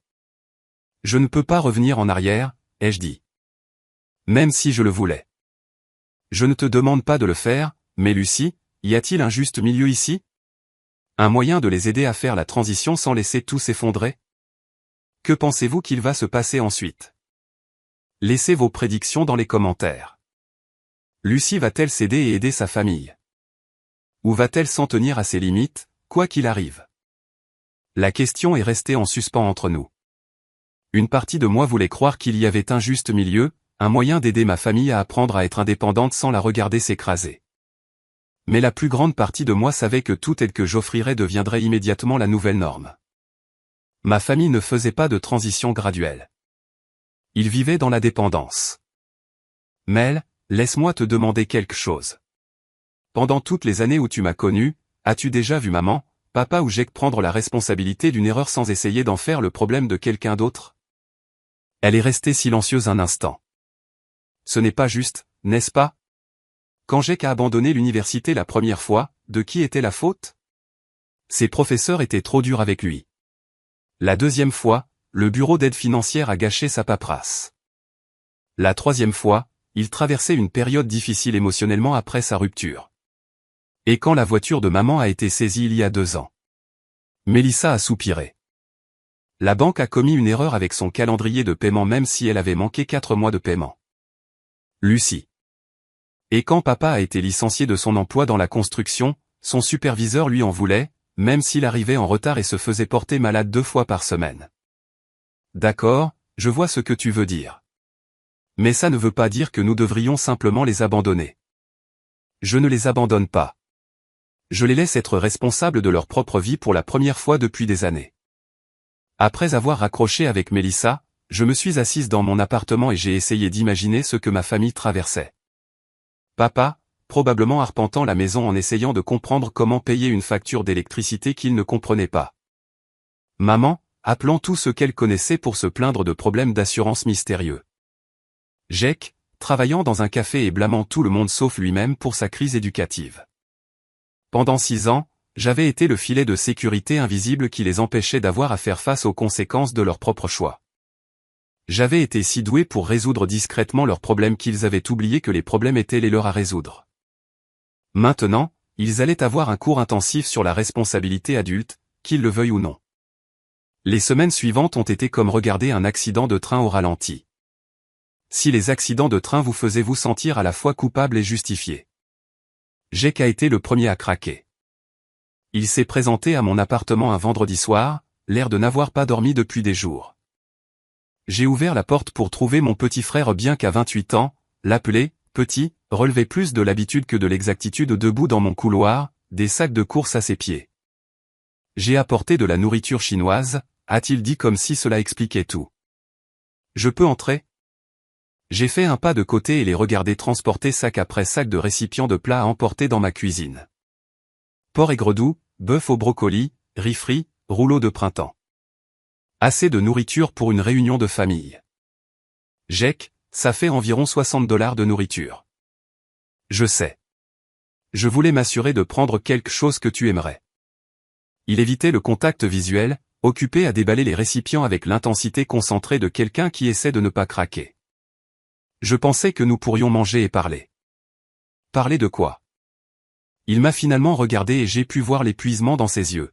S1: Je ne peux pas revenir en arrière, ai-je dit. Même si je le voulais. Je ne te demande pas de le faire, mais Lucie, y a-t-il un juste milieu ici? Un moyen de les aider à faire la transition sans laisser tout s'effondrer? Que pensez-vous qu'il va se passer ensuite? Laissez vos prédictions dans les commentaires. Lucie va-t-elle céder et aider sa famille? Ou va-t-elle s'en tenir à ses limites, quoi qu'il arrive? La question est restée en suspens entre nous. Une partie de moi voulait croire qu'il y avait un juste milieu, un moyen d'aider ma famille à apprendre à être indépendante sans la regarder s'écraser. Mais la plus grande partie de moi savait que toute aide que j'offrirais deviendrait immédiatement la nouvelle norme. Ma famille ne faisait pas de transition graduelle. Ils vivaient dans la dépendance. Mel, laisse-moi te demander quelque chose. Pendant toutes les années où tu m'as connu, as-tu déjà vu maman, papa ou Jake prendre la responsabilité d'une erreur sans essayer d'en faire le problème de quelqu'un d'autre? Elle est restée silencieuse un instant. Ce n'est pas juste, n'est-ce pas? Quand Jake a abandonné l'université la première fois, de qui était la faute? Ses professeurs étaient trop durs avec lui. La deuxième fois, le bureau d'aide financière a gâché sa paperasse. La troisième fois, il traversait une période difficile émotionnellement après sa rupture. Et quand la voiture de maman a été saisie il y a 2 ans? Mélissa a soupiré. La banque a commis une erreur avec son calendrier de paiement même si elle avait manqué 4 mois de paiement. Lucie. Et quand papa a été licencié de son emploi dans la construction, son superviseur lui en voulait, même s'il arrivait en retard et se faisait porter malade 2 fois par semaine. D'accord, je vois ce que tu veux dire. Mais ça ne veut pas dire que nous devrions simplement les abandonner. Je ne les abandonne pas. Je les laisse être responsables de leur propre vie pour la première fois depuis des années. Après avoir raccroché avec Mélissa, je me suis assise dans mon appartement et j'ai essayé d'imaginer ce que ma famille traversait. Papa, probablement arpentant la maison en essayant de comprendre comment payer une facture d'électricité qu'il ne comprenait pas. Maman, appelant tout ce qu'elle connaissait pour se plaindre de problèmes d'assurance mystérieux. Jake, travaillant dans un café et blâmant tout le monde sauf lui-même pour sa crise éducative. Pendant 6 ans, j'avais été le filet de sécurité invisible qui les empêchait d'avoir à faire face aux conséquences de leurs propres choix. J'avais été si doué pour résoudre discrètement leurs problèmes qu'ils avaient oublié que les problèmes étaient les leurs à résoudre. Maintenant, ils allaient avoir un cours intensif sur la responsabilité adulte, qu'ils le veuillent ou non. Les semaines suivantes ont été comme regarder un accident de train au ralenti. Si les accidents de train vous faisaient vous sentir à la fois coupable et justifié. Jake a été le premier à craquer. Il s'est présenté à mon appartement un vendredi soir, l'air de n'avoir pas dormi depuis des jours. J'ai ouvert la porte pour trouver mon petit frère bien qu'à 28 ans, l'appeler, petit, relevait plus de l'habitude que de l'exactitude debout dans mon couloir, des sacs de course à ses pieds. J'ai apporté de la nourriture chinoise, a-t-il dit comme si cela expliquait tout. Je peux entrer? J'ai fait un pas de côté et les regardé transporter sac après sac de récipients de plats à emporter dans ma cuisine. Porc aigre doux, bœuf au brocoli, riz frit, rouleau de printemps. Assez de nourriture pour une réunion de famille. Jake, ça fait environ $60 de nourriture. Je sais. Je voulais m'assurer de prendre quelque chose que tu aimerais. Il évitait le contact visuel, occupé à déballer les récipients avec l'intensité concentrée de quelqu'un qui essaie de ne pas craquer. Je pensais que nous pourrions manger et parler. Parler de quoi? Il m'a finalement regardé et j'ai pu voir l'épuisement dans ses yeux.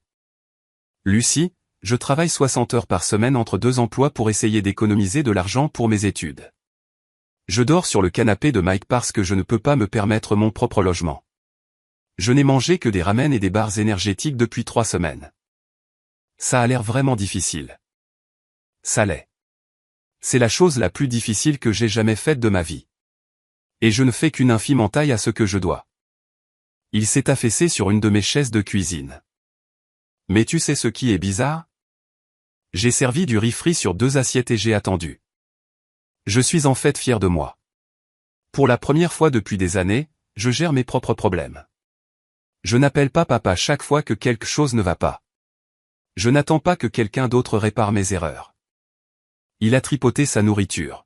S1: Lucie, je travaille 60 heures par semaine entre 2 emplois pour essayer d'économiser de l'argent pour mes études. Je dors sur le canapé de Mike parce que je ne peux pas me permettre mon propre logement. Je n'ai mangé que des ramen et des barres énergétiques depuis 3 semaines. Ça a l'air vraiment difficile. Ça l'est. C'est la chose la plus difficile que j'ai jamais faite de ma vie. Et je ne fais qu'une infime entaille à ce que je dois. Il s'est affaissé sur une de mes chaises de cuisine. Mais tu sais ce qui est bizarre? J'ai servi du riz frit sur 2 assiettes et j'ai attendu. Je suis en fait fier de moi. Pour la première fois depuis des années, je gère mes propres problèmes. Je n'appelle pas papa chaque fois que quelque chose ne va pas. Je n'attends pas que quelqu'un d'autre répare mes erreurs. Il a tripoté sa nourriture.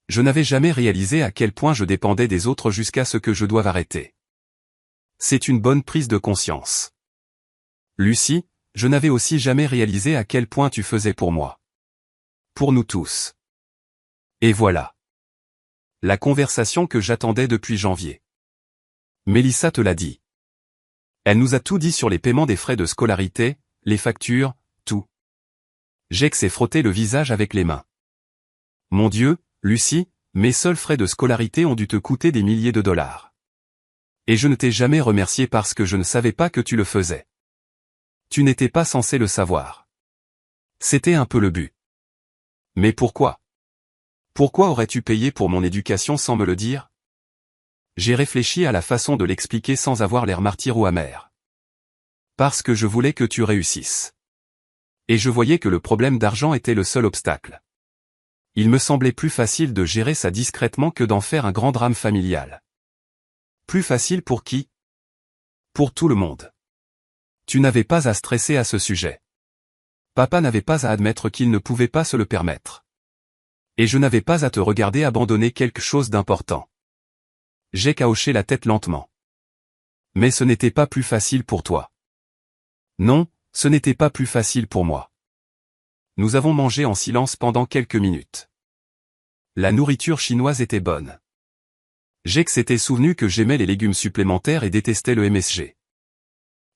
S1: Je n'avais jamais réalisé à quel point je dépendais des autres jusqu'à ce que je doive arrêter. C'est une bonne prise de conscience. Lucie, je n'avais aussi jamais réalisé à quel point tu faisais pour moi. Pour nous tous. Et voilà. La conversation que j'attendais depuis janvier. Mélissa te l'a dit. Elle nous a tout dit sur les paiements des frais de scolarité, les factures, tout. Jake s'est frotté le visage avec les mains. Mon Dieu, Lucie, mes seuls frais de scolarité ont dû te coûter des milliers de dollars. Et je ne t'ai jamais remercié parce que je ne savais pas que tu le faisais. Tu n'étais pas censé le savoir. C'était un peu le but. Mais pourquoi? Pourquoi aurais-tu payé pour mon éducation sans me le dire? J'ai réfléchi à la façon de l'expliquer sans avoir l'air martyr ou amer. Parce que je voulais que tu réussisses. Et je voyais que le problème d'argent était le seul obstacle. Il me semblait plus facile de gérer ça discrètement que d'en faire un grand drame familial. Plus facile pour qui? Pour tout le monde. Tu n'avais pas à stresser à ce sujet. Papa n'avait pas à admettre qu'il ne pouvait pas se le permettre. Et je n'avais pas à te regarder abandonner quelque chose d'important. J'ai qu'à hocher la tête lentement. Mais ce n'était pas plus facile pour toi. Non, ce n'était pas plus facile pour moi. Nous avons mangé en silence pendant quelques minutes. La nourriture chinoise était bonne. Jake s'était souvenu que j'aimais les légumes supplémentaires et détestais le MSG.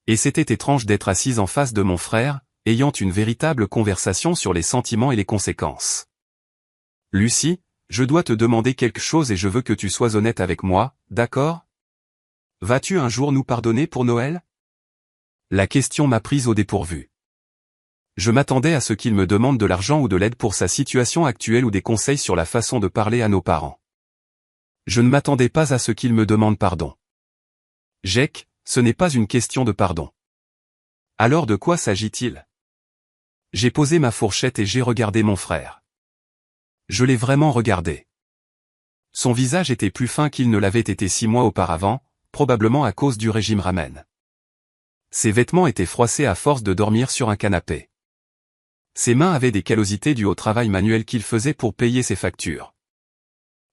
S1: Et c'était étrange d'être assise en face de mon frère, ayant une véritable conversation sur les sentiments et les conséquences. Lucie, je dois te demander quelque chose et je veux que tu sois honnête avec moi, d'accord? Vas-tu un jour nous pardonner pour Noël? La question m'a prise au dépourvu. Je m'attendais à ce qu'il me demande de l'argent ou de l'aide pour sa situation actuelle ou des conseils sur la façon de parler à nos parents. Je ne m'attendais pas à ce qu'il me demande pardon. Jake, ce n'est pas une question de pardon. Alors de quoi s'agit-il? J'ai posé ma fourchette et j'ai regardé mon frère. Je l'ai vraiment regardé. Son visage était plus fin qu'il ne l'avait été 6 mois auparavant, probablement à cause du régime ramen. Ses vêtements étaient froissés à force de dormir sur un canapé. Ses mains avaient des callosités dues au travail manuel qu'il faisait pour payer ses factures.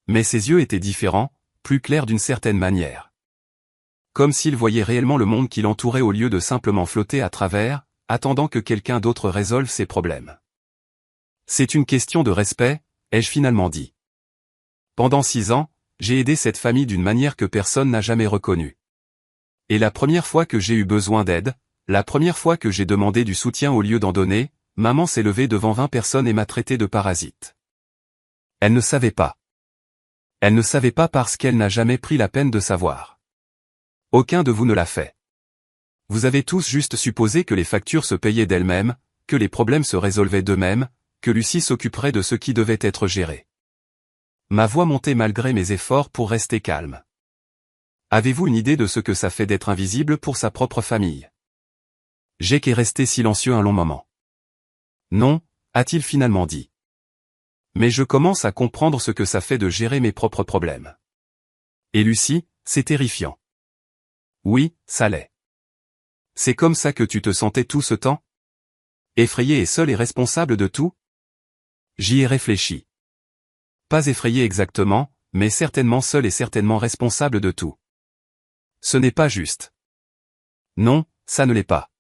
S1: Mais ses yeux étaient différents, plus clairs d'une certaine manière. Comme s'il voyait réellement le monde qui l'entourait au lieu de simplement flotter à travers, attendant que quelqu'un d'autre résolve ses problèmes. C'est une question de respect, ai-je finalement dit. Pendant 6 ans, j'ai aidé cette famille d'une manière que personne n'a jamais reconnue. Et la première fois que j'ai eu besoin d'aide, la première fois que j'ai demandé du soutien au lieu d'en donner, maman s'est levée devant 20 personnes et m'a traité de parasite. Elle ne savait pas. Elle ne savait pas parce qu'elle n'a jamais pris la peine de savoir. Aucun de vous ne l'a fait. Vous avez tous juste supposé que les factures se payaient d'elles-mêmes, que les problèmes se résolvaient d'eux-mêmes, que Lucie s'occuperait de ce qui devait être géré. Ma voix montait malgré mes efforts pour rester calme. Avez-vous une idée de ce que ça fait d'être invisible pour sa propre famille? Jake est resté silencieux un long moment. Non, a-t-il finalement dit. Mais je commence à comprendre ce que ça fait de gérer mes propres problèmes. Et Lucie, c'est terrifiant. Oui, ça l'est. C'est comme ça que tu te sentais tout ce temps? Effrayé et seul et responsable de tout? J'y ai réfléchi. Pas effrayé exactement, mais certainement seul et certainement responsable de tout. Ce n'est pas juste. Non, ça ne l'est pas.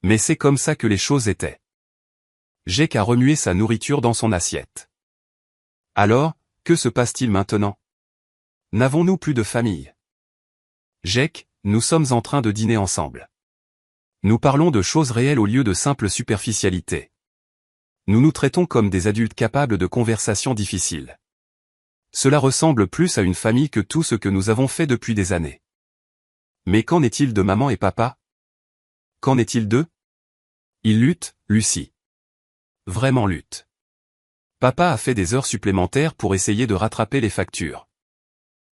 S1: Mais c'est comme ça que les choses étaient. J'ai qu'à remuer sa nourriture dans son assiette. Alors, que se passe-t-il maintenant? N'avons-nous plus de famille? Jake, nous sommes en train de dîner ensemble. Nous parlons de choses réelles au lieu de simples superficialités. Nous nous traitons comme des adultes capables de conversations difficiles. Cela ressemble plus à une famille que tout ce que nous avons fait depuis des années. Mais qu'en est-il de maman et papa? Qu'en est-il d'eux? Ils luttent, Lucie. Vraiment luttent. Papa a fait des heures supplémentaires pour essayer de rattraper les factures.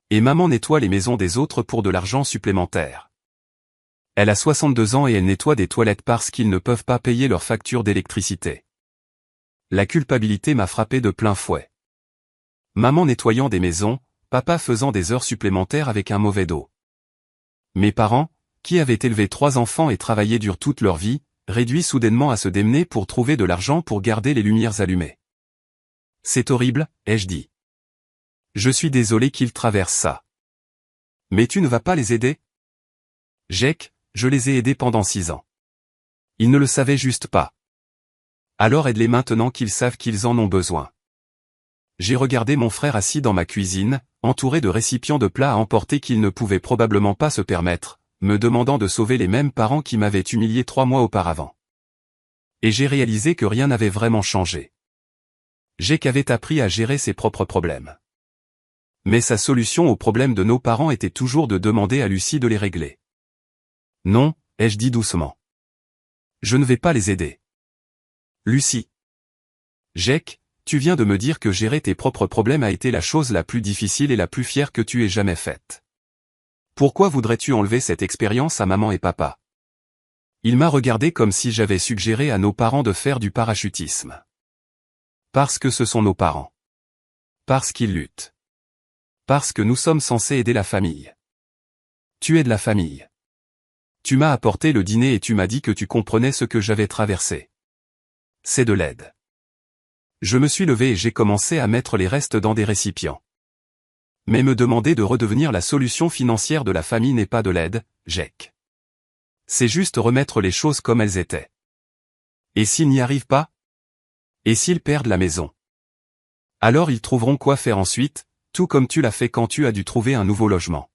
S1: Et maman nettoie les maisons des autres pour de l'argent supplémentaire. Elle a 62 ans et elle nettoie des toilettes parce qu'ils ne peuvent pas payer leurs factures d'électricité. La culpabilité m'a frappé de plein fouet. Maman nettoyant des maisons, papa faisant des heures supplémentaires avec un mauvais dos. Mes parents, qui avaient élevé 3 enfants et travaillé dur toute leur vie, réduits soudainement à se démener pour trouver de l'argent pour garder les lumières allumées. C'est horrible, ai-je dit. Je suis désolé qu'ils traversent ça. Mais tu ne vas pas les aider? Jake, je les ai aidés pendant 6 ans. Ils ne le savaient juste pas. Alors aide-les maintenant qu'ils savent qu'ils en ont besoin. J'ai regardé mon frère assis dans ma cuisine, entouré de récipients de plats à emporter qu'il ne pouvait probablement pas se permettre, me demandant de sauver les mêmes parents qui m'avaient humilié 3 mois auparavant. Et j'ai réalisé que rien n'avait vraiment changé. Jake avait appris à gérer ses propres problèmes. Mais sa solution aux problèmes de nos parents était toujours de demander à Lucie de les régler. Non, ai-je dit doucement. Je ne vais pas les aider. Lucie. Jake, tu viens de me dire que gérer tes propres problèmes a été la chose la plus difficile et la plus fière que tu aies jamais faite. Pourquoi voudrais-tu enlever cette expérience à maman et papa? Il m'a regardé comme si j'avais suggéré à nos parents de faire du parachutisme. Parce que ce sont nos parents. Parce qu'ils luttent. Parce que nous sommes censés aider la famille. Tu es de la famille. Tu m'as apporté le dîner et tu m'as dit que tu comprenais ce que j'avais traversé. C'est de l'aide. Je me suis levé et j'ai commencé à mettre les restes dans des récipients. Mais me demander de redevenir la solution financière de la famille n'est pas de l'aide, Jack. C'est juste remettre les choses comme elles étaient. Et s'ils n'y arrivent pas? Et s'ils perdent la maison? Alors ils trouveront quoi faire ensuite, tout comme tu l'as fait quand tu as dû trouver un nouveau logement.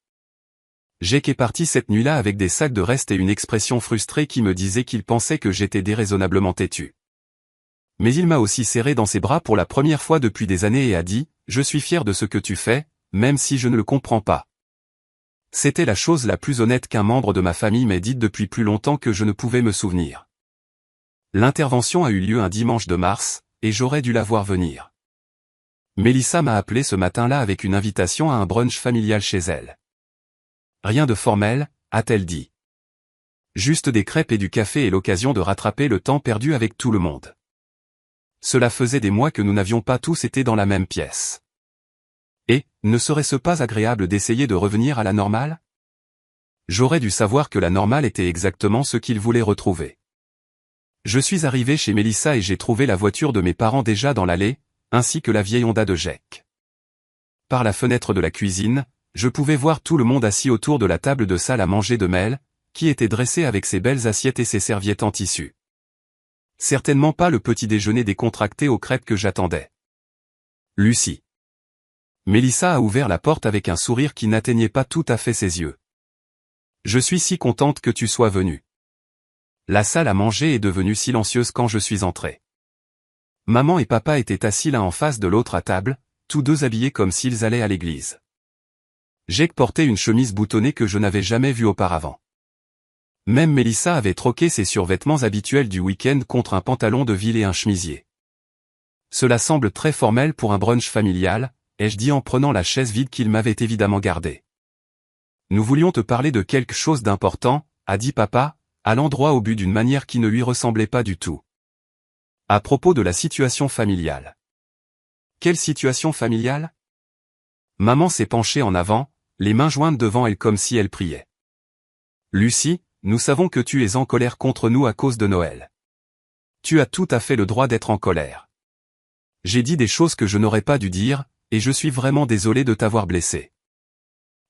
S1: Jack est parti cette nuit-là avec des sacs de restes et une expression frustrée qui me disait qu'il pensait que j'étais déraisonnablement têtu. Mais il m'a aussi serré dans ses bras pour la première fois depuis des années et a dit, « Je suis fier de ce que tu fais, même si je ne le comprends pas. » C'était la chose la plus honnête qu'un membre de ma famille m'ait dite depuis plus longtemps que je ne pouvais me souvenir. L'intervention a eu lieu un dimanche de mars, et j'aurais dû la voir venir. Mélissa m'a appelé ce matin-là avec une invitation à un brunch familial chez elle. Rien de formel, a-t-elle dit. Juste des crêpes et du café et l'occasion de rattraper le temps perdu avec tout le monde. Cela faisait des mois que nous n'avions pas tous été dans la même pièce. Et, ne serait-ce pas agréable d'essayer de revenir à la normale? J'aurais dû savoir que la normale était exactement ce qu'il voulait retrouver. Je suis arrivé chez Mélissa et j'ai trouvé la voiture de mes parents déjà dans l'allée, ainsi que la vieille Honda de Jack. Par la fenêtre de la cuisine, je pouvais voir tout le monde assis autour de la table de salle à manger de Mel, qui était dressée avec ses belles assiettes et ses serviettes en tissu. Certainement pas le petit déjeuner décontracté aux crêpes que j'attendais. Lucie. Mélissa a ouvert la porte avec un sourire qui n'atteignait pas tout à fait ses yeux. Je suis si contente que tu sois venue. La salle à manger est devenue silencieuse quand je suis entré. Maman et papa étaient assis l'un en face de l'autre à table, tous deux habillés comme s'ils allaient à l'église. Jake portait une chemise boutonnée que je n'avais jamais vue auparavant. Même Mélissa avait troqué ses survêtements habituels du week-end contre un pantalon de ville et un chemisier. Cela semble très formel pour un brunch familial, ai-je dit en prenant la chaise vide qu'il m'avait évidemment gardée. Nous voulions te parler de quelque chose d'important, a dit papa, à l'endroit au but d'une manière qui ne lui ressemblait pas du tout. À propos de la situation familiale. Quelle situation familiale? Maman s'est penchée en avant, les mains jointes devant elle comme si elle priait. Lucie, nous savons que tu es en colère contre nous à cause de Noël. Tu as tout à fait le droit d'être en colère. J'ai dit des choses que je n'aurais pas dû dire, et je suis vraiment désolé de t'avoir blessé.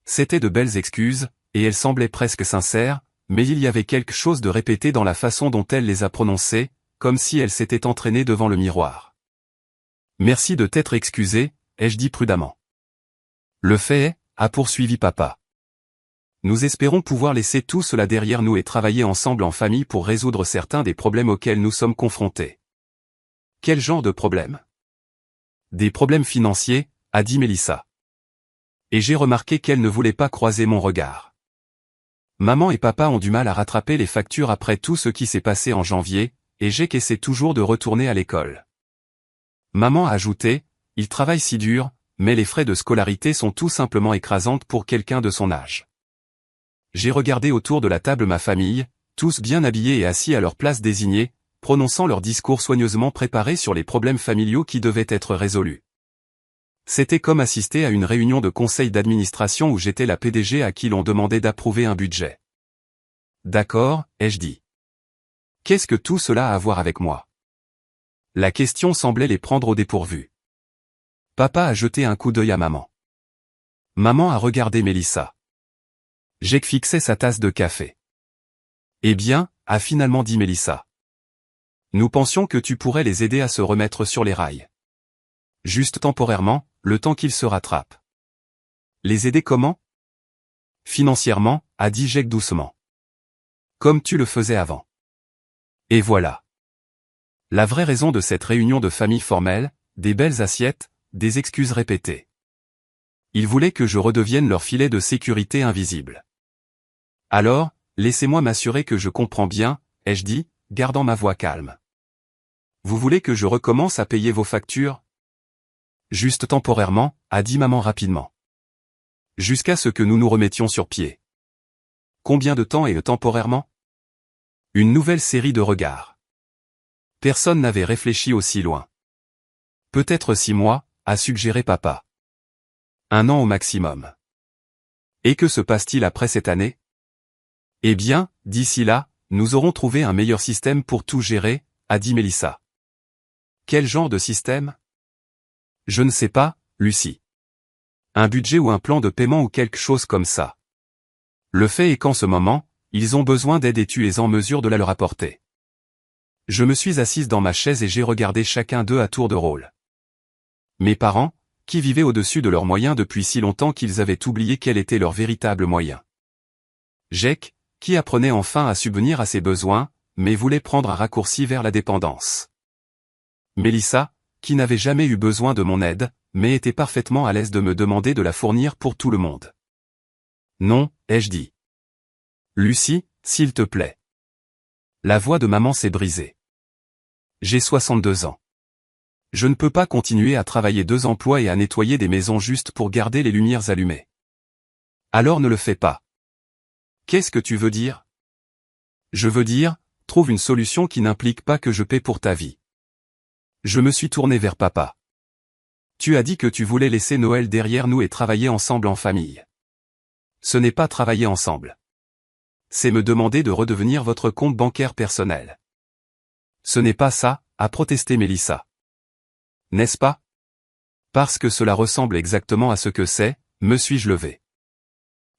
S1: C'étaient de belles excuses, et elles semblaient presque sincères, mais il y avait quelque chose de répété dans la façon dont elle les a prononcées, comme si elle s'était entraînée devant le miroir. Merci de t'être excusé, ai-je dit prudemment. Le fait est, a poursuivi papa. Nous espérons pouvoir laisser tout cela derrière nous et travailler ensemble en famille pour résoudre certains des problèmes auxquels nous sommes confrontés. Quel genre de problèmes? Des problèmes financiers, a dit Mélissa. Et j'ai remarqué qu'elle ne voulait pas croiser mon regard. Maman et papa ont du mal à rattraper les factures après tout ce qui s'est passé en janvier, et Jake essaie toujours de retourner à l'école. Maman a ajouté, il travaille si dur, mais les frais de scolarité sont tout simplement écrasantes pour quelqu'un de son âge. J'ai regardé autour de la table ma famille, tous bien habillés et assis à leur place désignée, prononçant leurs discours soigneusement préparés sur les problèmes familiaux qui devaient être résolus. C'était comme assister à une réunion de conseil d'administration où j'étais la PDG à qui l'on demandait d'approuver un budget. D'accord, ai-je dit. Qu'est-ce que tout cela a à voir avec moi? La question semblait les prendre au dépourvu. Papa a jeté un coup d'œil à maman. Maman a regardé Mélissa. Jake fixait sa tasse de café. Eh bien, a finalement dit Mélissa. Nous pensions que tu pourrais les aider à se remettre sur les rails. Juste temporairement, le temps qu'ils se rattrapent. Les aider comment? Financièrement, a dit Jake doucement. Comme tu le faisais avant. Et voilà. La vraie raison de cette réunion de famille formelle, des belles assiettes, des excuses répétées. Ils voulaient que je redevienne leur filet de sécurité invisible. Alors, laissez-moi m'assurer que je comprends bien, ai-je dit, gardant ma voix calme. Vous voulez que je recommence à payer vos factures, Juste temporairement, a dit maman rapidement. Jusqu'à ce que nous nous remettions sur pied. Combien de temps et temporairement? Une nouvelle série de regards. Personne n'avait réfléchi aussi loin. Peut-être 6 mois, a suggéré papa. 1 an au maximum. Et que se passe-t-il après cette année? Eh bien, d'ici là, nous aurons trouvé un meilleur système pour tout gérer, a dit Mélissa. Quel genre de système? Je ne sais pas, Lucie. Un budget ou un plan de paiement ou quelque chose comme ça. Le fait est qu'en ce moment, ils ont besoin d'aide et tu es en mesure de la leur apporter. Je me suis assise dans ma chaise et j'ai regardé chacun d'eux à tour de rôle. Mes parents, qui vivaient au-dessus de leurs moyens depuis si longtemps qu'ils avaient oublié quel était leur véritable moyen. Jake, qui apprenait enfin à subvenir à ses besoins, mais voulait prendre un raccourci vers la dépendance. Mélissa, qui n'avait jamais eu besoin de mon aide, mais était parfaitement à l'aise de me demander de la fournir pour tout le monde. Non, ai-je dit. Lucie, s'il te plaît. La voix de maman s'est brisée. J'ai 62 ans. Je ne peux pas continuer à travailler 2 emplois et à nettoyer des maisons juste pour garder les lumières allumées. Alors ne le fais pas. Qu'est-ce que tu veux dire? Je veux dire, trouve une solution qui n'implique pas que je paie pour ta vie. Je me suis tourné vers papa. Tu as dit que tu voulais laisser Noël derrière nous et travailler ensemble en famille. Ce n'est pas travailler ensemble. C'est me demander de redevenir votre compte bancaire personnel. Ce n'est pas ça, a protesté Mélissa. N'est-ce pas? Parce que cela ressemble exactement à ce que c'est, me suis-je levé.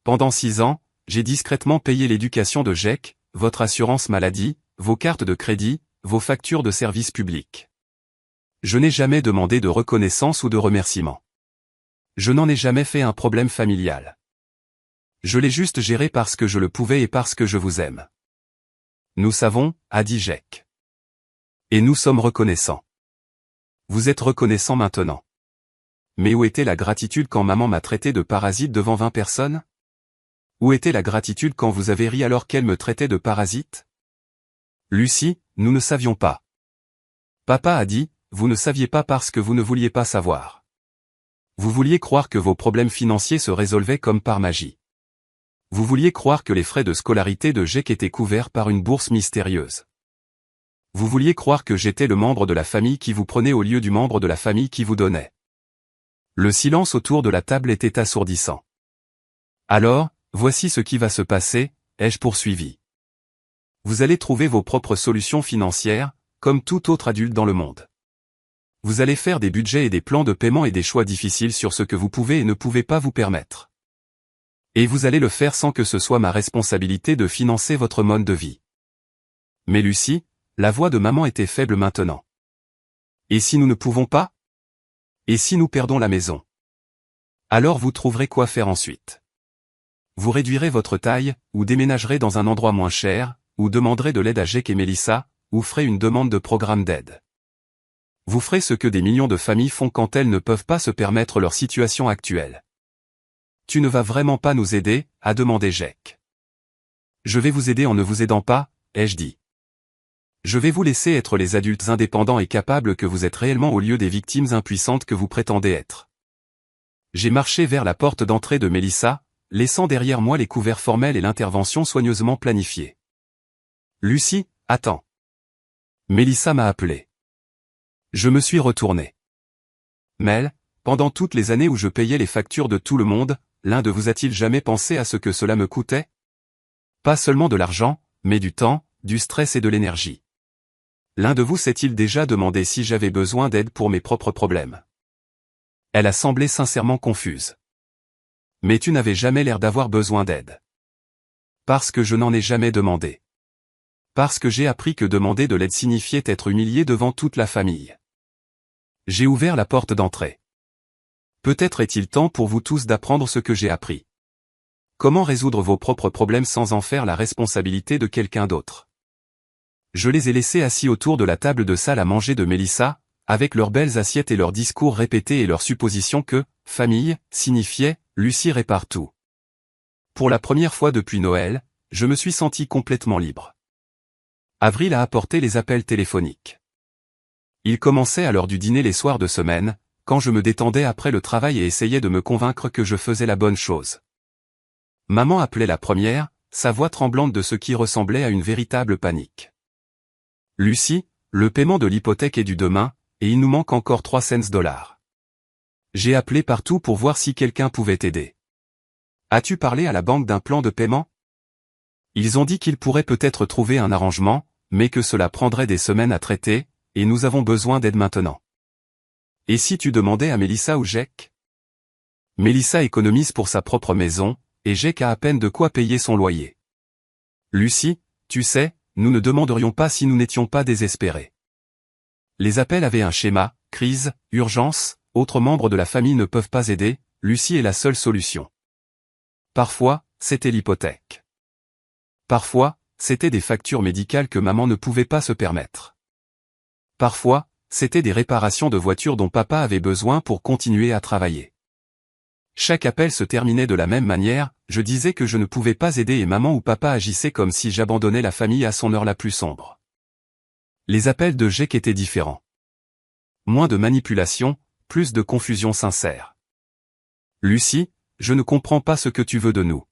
S1: Pendant 6 ans, j'ai discrètement payé l'éducation de Jake, votre assurance maladie, vos cartes de crédit, vos factures de services publics. Je n'ai jamais demandé de reconnaissance ou de remerciement. Je n'en ai jamais fait un problème familial. Je l'ai juste géré parce que je le pouvais et parce que je vous aime. Nous savons, a dit Jake. Et nous sommes reconnaissants. Vous êtes reconnaissant maintenant. Mais où était la gratitude quand maman m'a traité de parasite devant 20 personnes? Où était la gratitude quand vous avez ri alors qu'elle me traitait de parasite? Lucie, nous ne savions pas. Papa a dit, vous ne saviez pas parce que vous ne vouliez pas savoir. Vous vouliez croire que vos problèmes financiers se résolvaient comme par magie. Vous vouliez croire que les frais de scolarité de Jake étaient couverts par une bourse mystérieuse. Vous vouliez croire que j'étais le membre de la famille qui vous prenait au lieu du membre de la famille qui vous donnait. Le silence autour de la table était assourdissant. Alors, voici ce qui va se passer, ai-je poursuivi. Vous allez trouver vos propres solutions financières, comme tout autre adulte dans le monde. Vous allez faire des budgets et des plans de paiement et des choix difficiles sur ce que vous pouvez et ne pouvez pas vous permettre. Et vous allez le faire sans que ce soit ma responsabilité de financer votre mode de vie. Mais Lucie, la voix de maman était faible maintenant. Et si nous ne pouvons pas? Et si nous perdons la maison? Alors vous trouverez quoi faire ensuite. Vous réduirez votre taille, ou déménagerez dans un endroit moins cher, ou demanderez de l'aide à Jake et Mélissa, ou ferez une demande de programme d'aide. Vous ferez ce que des millions de familles font quand elles ne peuvent pas se permettre leur situation actuelle. Tu ne vas vraiment pas nous aider, a demandé Jake. Je vais vous aider en ne vous aidant pas, ai-je dit. Je vais vous laisser être les adultes indépendants et capables que vous êtes réellement au lieu des victimes impuissantes que vous prétendez être. J'ai marché vers la porte d'entrée de Mélissa, laissant derrière moi les couverts formels et l'intervention soigneusement planifiée. Lucie, attends. Mélissa m'a appelé. Je me suis retourné. Mel, pendant toutes les années où je payais les factures de tout le monde, l'un de vous a-t-il jamais pensé à ce que cela me coûtait? Pas seulement de l'argent, mais du temps, du stress et de l'énergie. L'un de vous s'est-il déjà demandé si j'avais besoin d'aide pour mes propres problèmes? Elle a semblé sincèrement confuse. Mais tu n'avais jamais l'air d'avoir besoin d'aide. Parce que je n'en ai jamais demandé. Parce que j'ai appris que demander de l'aide signifiait être humilié devant toute la famille. J'ai ouvert la porte d'entrée. Peut-être est-il temps pour vous tous d'apprendre ce que j'ai appris. Comment résoudre vos propres problèmes sans en faire la responsabilité de quelqu'un d'autre. Je les ai laissés assis autour de la table de salle à manger de Mélissa, avec leurs belles assiettes et leurs discours répétés et leur supposition que « famille » signifiait « Lucie répare tout ». Pour la première fois depuis Noël, je me suis senti complètement libre. Avril a apporté les appels téléphoniques. Il commençait à l'heure du dîner les soirs de semaine, quand je me détendais après le travail et essayais de me convaincre que je faisais la bonne chose. Maman appelait la première, sa voix tremblante de ce qui ressemblait à une véritable panique. Lucie, le paiement de l'hypothèque est dû demain, et il nous manque encore 300 $. J'ai appelé partout pour voir si quelqu'un pouvait t'aider. As-tu parlé à la banque d'un plan de paiement? Ils ont dit qu'ils pourraient peut-être trouver un arrangement, mais que cela prendrait des semaines à traiter, et nous avons besoin d'aide maintenant. Et si tu demandais à Mélissa ou Jake? Mélissa économise pour sa propre maison, et Jake a à peine de quoi payer son loyer. Lucie, tu sais, nous ne demanderions pas si nous n'étions pas désespérés. Les appels avaient un schéma, crise, urgence, autres membres de la famille ne peuvent pas aider, Lucie est la seule solution. Parfois, c'était l'hypothèque. Parfois, c'était des factures médicales que maman ne pouvait pas se permettre. Parfois, c'était des réparations de voitures dont papa avait besoin pour continuer à travailler. Chaque appel se terminait de la même manière, je disais que je ne pouvais pas aider et maman ou papa agissaient comme si j'abandonnais la famille à son heure la plus sombre. Les appels de Jake étaient différents. Moins de manipulation, plus de confusion sincère. Lucie, je ne comprends pas ce que tu veux de nous.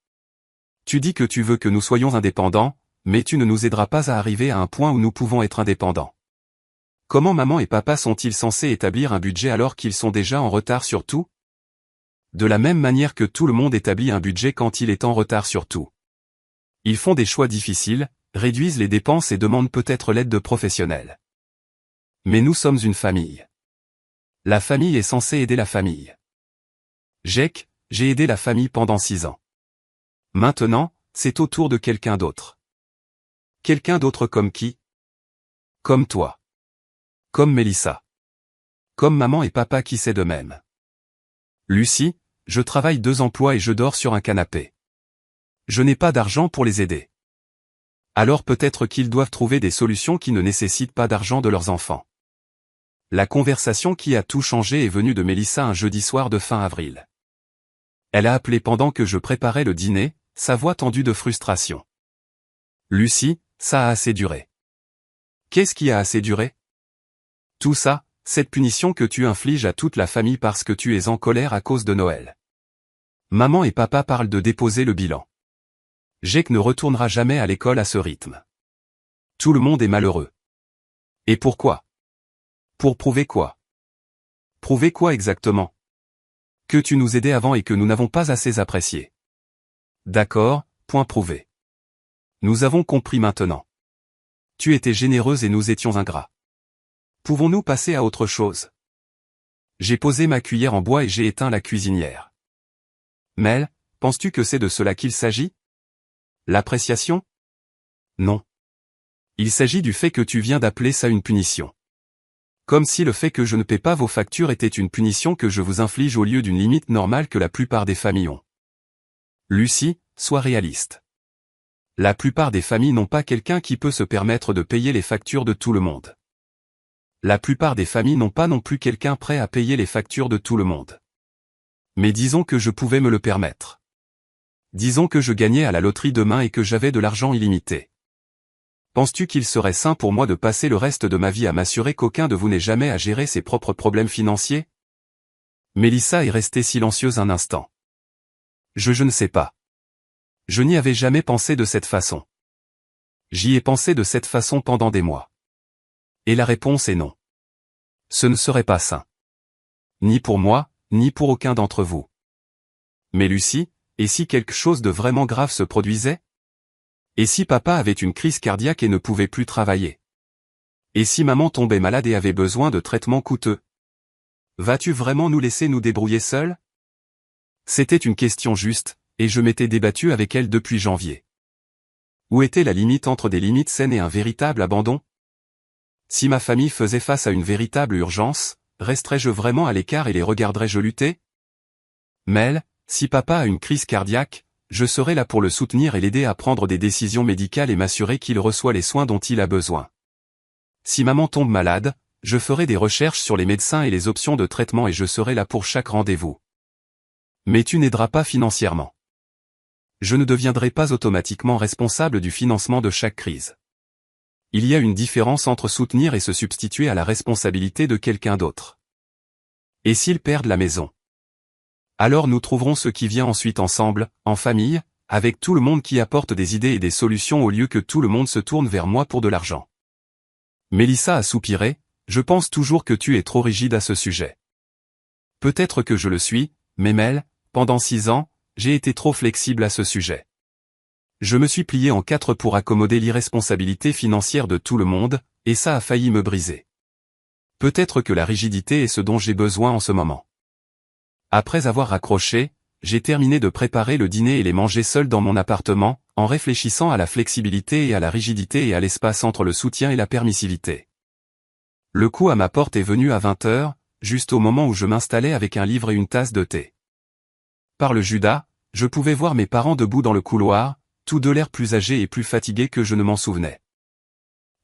S1: Tu dis que tu veux que nous soyons indépendants, mais tu ne nous aideras pas à arriver à un point où nous pouvons être indépendants. Comment maman et papa sont-ils censés établir un budget alors qu'ils sont déjà en retard sur tout? De la même manière que tout le monde établit un budget quand il est en retard sur tout. Ils font des choix difficiles, réduisent les dépenses et demandent peut-être l'aide de professionnels. Mais nous sommes une famille. La famille est censée aider la famille. Jake, j'ai aidé la famille pendant 6 ans. Maintenant, c'est au tour de quelqu'un d'autre. Quelqu'un d'autre comme qui? Comme toi. Comme Mélissa. Comme maman et papa qui sait de même. Lucie, je travaille 2 emplois et je dors sur un canapé. Je n'ai pas d'argent pour les aider. Alors peut-être qu'ils doivent trouver des solutions qui ne nécessitent pas d'argent de leurs enfants. La conversation qui a tout changé est venue de Mélissa un jeudi soir de fin avril. Elle a appelé pendant que je préparais le dîner, sa voix tendue de frustration. Lucie, ça a assez duré. Qu'est-ce qui a assez duré? Tout ça, cette punition que tu infliges à toute la famille parce que tu es en colère à cause de Noël. Maman et papa parlent de déposer le bilan. Jake ne retournera jamais à l'école à ce rythme. Tout le monde est malheureux. Et pourquoi? Pour prouver quoi? Prouver quoi exactement? Que tu nous aidais avant et que nous n'avons pas assez apprécié. D'accord, point prouvé. Nous avons compris maintenant. Tu étais généreuse et nous étions ingrats. Pouvons-nous passer à autre chose? J'ai posé ma cuillère en bois et j'ai éteint la cuisinière. Mel, penses-tu que c'est de cela qu'il s'agit? L'appréciation? Non. Il s'agit du fait que tu viens d'appeler ça une punition. Comme si le fait que je ne paie pas vos factures était une punition que je vous inflige au lieu d'une limite normale que la plupart des familles ont. Lucie, sois réaliste. La plupart des familles n'ont pas quelqu'un qui peut se permettre de payer les factures de tout le monde. La plupart des familles n'ont pas non plus quelqu'un prêt à payer les factures de tout le monde. Mais disons que je pouvais me le permettre. Disons que je gagnais à la loterie demain et que j'avais de l'argent illimité. Penses-tu qu'il serait sain pour moi de passer le reste de ma vie à m'assurer qu'aucun de vous n'ait jamais à gérer ses propres problèmes financiers? Mélissa est restée silencieuse un instant. Je ne sais pas. Je n'y avais jamais pensé de cette façon. J'y ai pensé de cette façon pendant des mois. Et la réponse est non. Ce ne serait pas sain. Ni pour moi, ni pour aucun d'entre vous. Mais Lucie, et si quelque chose de vraiment grave se produisait? Et si papa avait une crise cardiaque et ne pouvait plus travailler? Et si maman tombait malade et avait besoin de traitements coûteux? Vas-tu vraiment nous laisser nous débrouiller seuls? C'était une question juste, et je m'étais débattu avec elle depuis janvier. Où était la limite entre des limites saines et un véritable abandon? Si ma famille faisait face à une véritable urgence, resterais-je vraiment à l'écart et les regarderais-je lutter? Mel, si papa a une crise cardiaque, je serai là pour le soutenir et l'aider à prendre des décisions médicales et m'assurer qu'il reçoit les soins dont il a besoin. Si maman tombe malade, je ferai des recherches sur les médecins et les options de traitement et je serai là pour chaque rendez-vous. Mais tu n'aideras pas financièrement. Je ne deviendrai pas automatiquement responsable du financement de chaque crise. Il y a une différence entre soutenir et se substituer à la responsabilité de quelqu'un d'autre. Et s'ils perdent la maison? Alors nous trouverons ce qui vient ensuite ensemble, en famille, avec tout le monde qui apporte des idées et des solutions au lieu que tout le monde se tourne vers moi pour de l'argent. Mélissa a soupiré, je pense toujours que tu es trop rigide à ce sujet. Peut-être que je le suis, mais Mel, pendant 6 ans, j'ai été trop flexible à ce sujet. Je me suis plié en 4 pour accommoder l'irresponsabilité financière de tout le monde, et ça a failli me briser. Peut-être que la rigidité est ce dont j'ai besoin en ce moment. Après avoir raccroché, j'ai terminé de préparer le dîner et les manger seul dans mon appartement, en réfléchissant à la flexibilité et à la rigidité et à l'espace entre le soutien et la permissivité. Le coup à ma porte est venu à 20h, juste au moment où je m'installais avec un livre et une tasse de thé. Par le Judas, je pouvais voir mes parents debout dans le couloir, tous deux l'air plus âgés et plus fatigués que je ne m'en souvenais.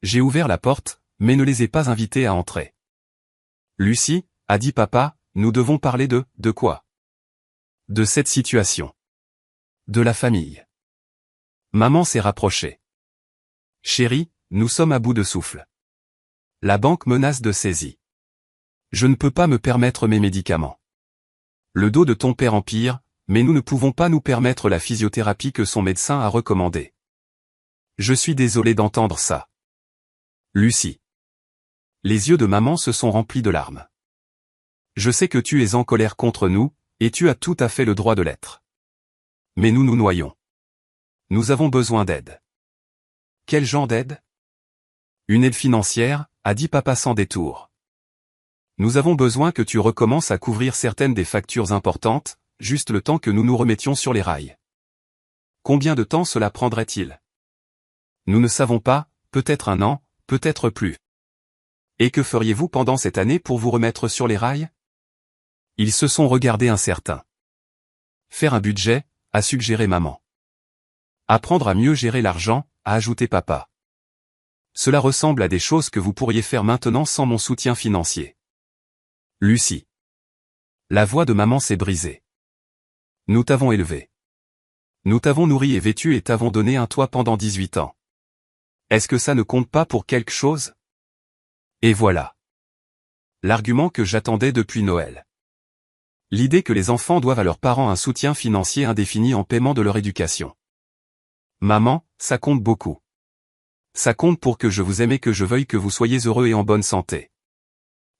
S1: J'ai ouvert la porte, mais ne les ai pas invités à entrer. Lucie, a dit papa, nous devons parler de quoi? De cette situation. De la famille. Maman s'est rapprochée. Chérie, nous sommes à bout de souffle. La banque menace de saisie. Je ne peux pas me permettre mes médicaments. Le dos de ton père empire, mais nous ne pouvons pas nous permettre la physiothérapie que son médecin a recommandée. Je suis désolé d'entendre ça. Lucie. Les yeux de maman se sont remplis de larmes. Je sais que tu es en colère contre nous, et tu as tout à fait le droit de l'être. Mais nous nous noyons. Nous avons besoin d'aide. Quel genre d'aide? Une aide financière, a dit papa sans détour. Nous avons besoin que tu recommences à couvrir certaines des factures importantes, juste le temps que nous nous remettions sur les rails. Combien de temps cela prendrait-il? Nous ne savons pas, peut-être 1 an, peut-être plus. Et que feriez-vous pendant cette année pour vous remettre sur les rails? Ils se sont regardés incertains. Faire un budget, a suggéré maman. Apprendre à mieux gérer l'argent, a ajouté papa. Cela ressemble à des choses que vous pourriez faire maintenant sans mon soutien financier. Lucie. La voix de maman s'est brisée. Nous t'avons élevé. Nous t'avons nourri et vêtu et t'avons donné un toit pendant 18 ans. Est-ce que ça ne compte pas pour quelque chose? Et voilà. L'argument que j'attendais depuis Noël. L'idée que les enfants doivent à leurs parents un soutien financier indéfini en paiement de leur éducation. Maman, ça compte beaucoup. Ça compte pour que je vous aime et que je veuille que vous soyez heureux et en bonne santé.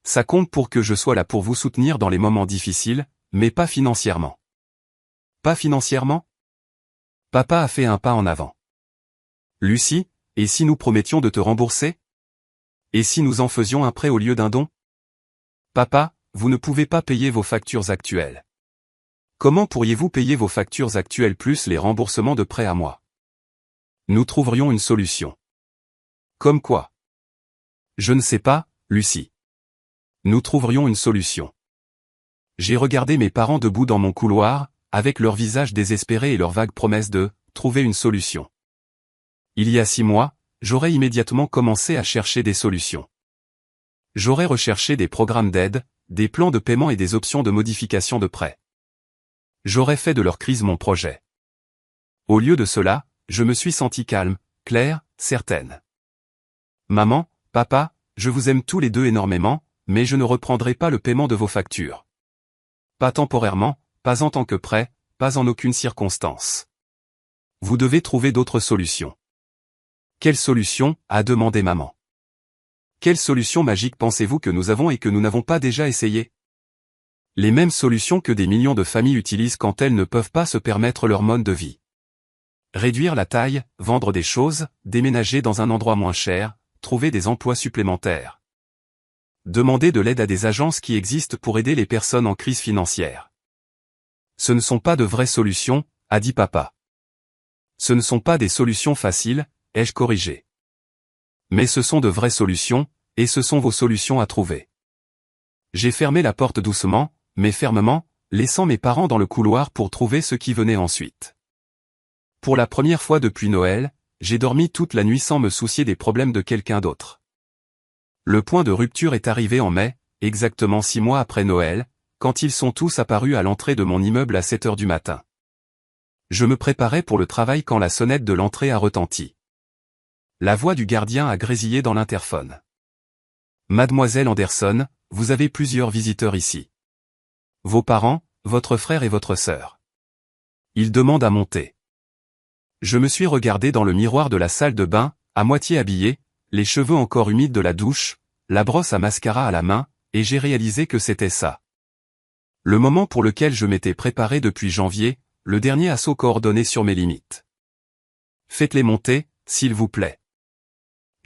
S1: Ça compte pour que je sois là pour vous soutenir dans les moments difficiles, mais pas financièrement. Pas financièrement? Papa a fait un pas en avant. Lucie, et si nous promettions de te rembourser? Et si nous en faisions un prêt au lieu d'un don? Papa, vous ne pouvez pas payer vos factures actuelles. Comment pourriez-vous payer vos factures actuelles plus les remboursements de prêts à moi? Nous trouverions une solution. Comme quoi? Je ne sais pas, Lucie. Nous trouverions une solution. J'ai regardé mes parents debout dans mon couloir, avec leur visage désespéré et leur vague promesse de « trouver une solution ». Il y a 6 mois, j'aurais immédiatement commencé à chercher des solutions. J'aurais recherché des programmes d'aide, des plans de paiement et des options de modification de prêts. J'aurais fait de leur crise mon projet. Au lieu de cela, je me suis senti calme, claire, certaine. Maman, papa, je vous aime tous les deux énormément, mais je ne reprendrai pas le paiement de vos factures. Pas temporairement, pas en tant que prêt, pas en aucune circonstance. Vous devez trouver d'autres solutions. Quelle solution, a demandé maman. Quelle solution magique pensez-vous que nous avons et que nous n'avons pas déjà essayé? Les mêmes solutions que des millions de familles utilisent quand elles ne peuvent pas se permettre leur mode de vie. Réduire la taille, vendre des choses, déménager dans un endroit moins cher, trouver des emplois supplémentaires. Demander de l'aide à des agences qui existent pour aider les personnes en crise financière. Ce ne sont pas de vraies solutions, a dit papa. Ce ne sont pas des solutions faciles, ai-je corrigé. Mais ce sont de vraies solutions, et ce sont vos solutions à trouver. J'ai fermé la porte doucement, mais fermement, laissant mes parents dans le couloir pour trouver ce qui venait ensuite. Pour la première fois depuis Noël, j'ai dormi toute la nuit sans me soucier des problèmes de quelqu'un d'autre. Le point de rupture est arrivé en mai, exactement 6 mois après Noël, quand ils sont tous apparus à l'entrée de mon immeuble à 7 heures du matin. Je me préparais pour le travail quand la sonnette de l'entrée a retenti. La voix du gardien a grésillé dans l'interphone. Mademoiselle Anderson, vous avez plusieurs visiteurs ici. Vos parents, votre frère et votre sœur. Il demande à monter. Je me suis regardé dans le miroir de la salle de bain, à moitié habillé, les cheveux encore humides de la douche, la brosse à mascara à la main, et j'ai réalisé que c'était ça. Le moment pour lequel je m'étais préparé depuis janvier, le dernier assaut coordonné sur mes limites. Faites-les monter, s'il vous plaît.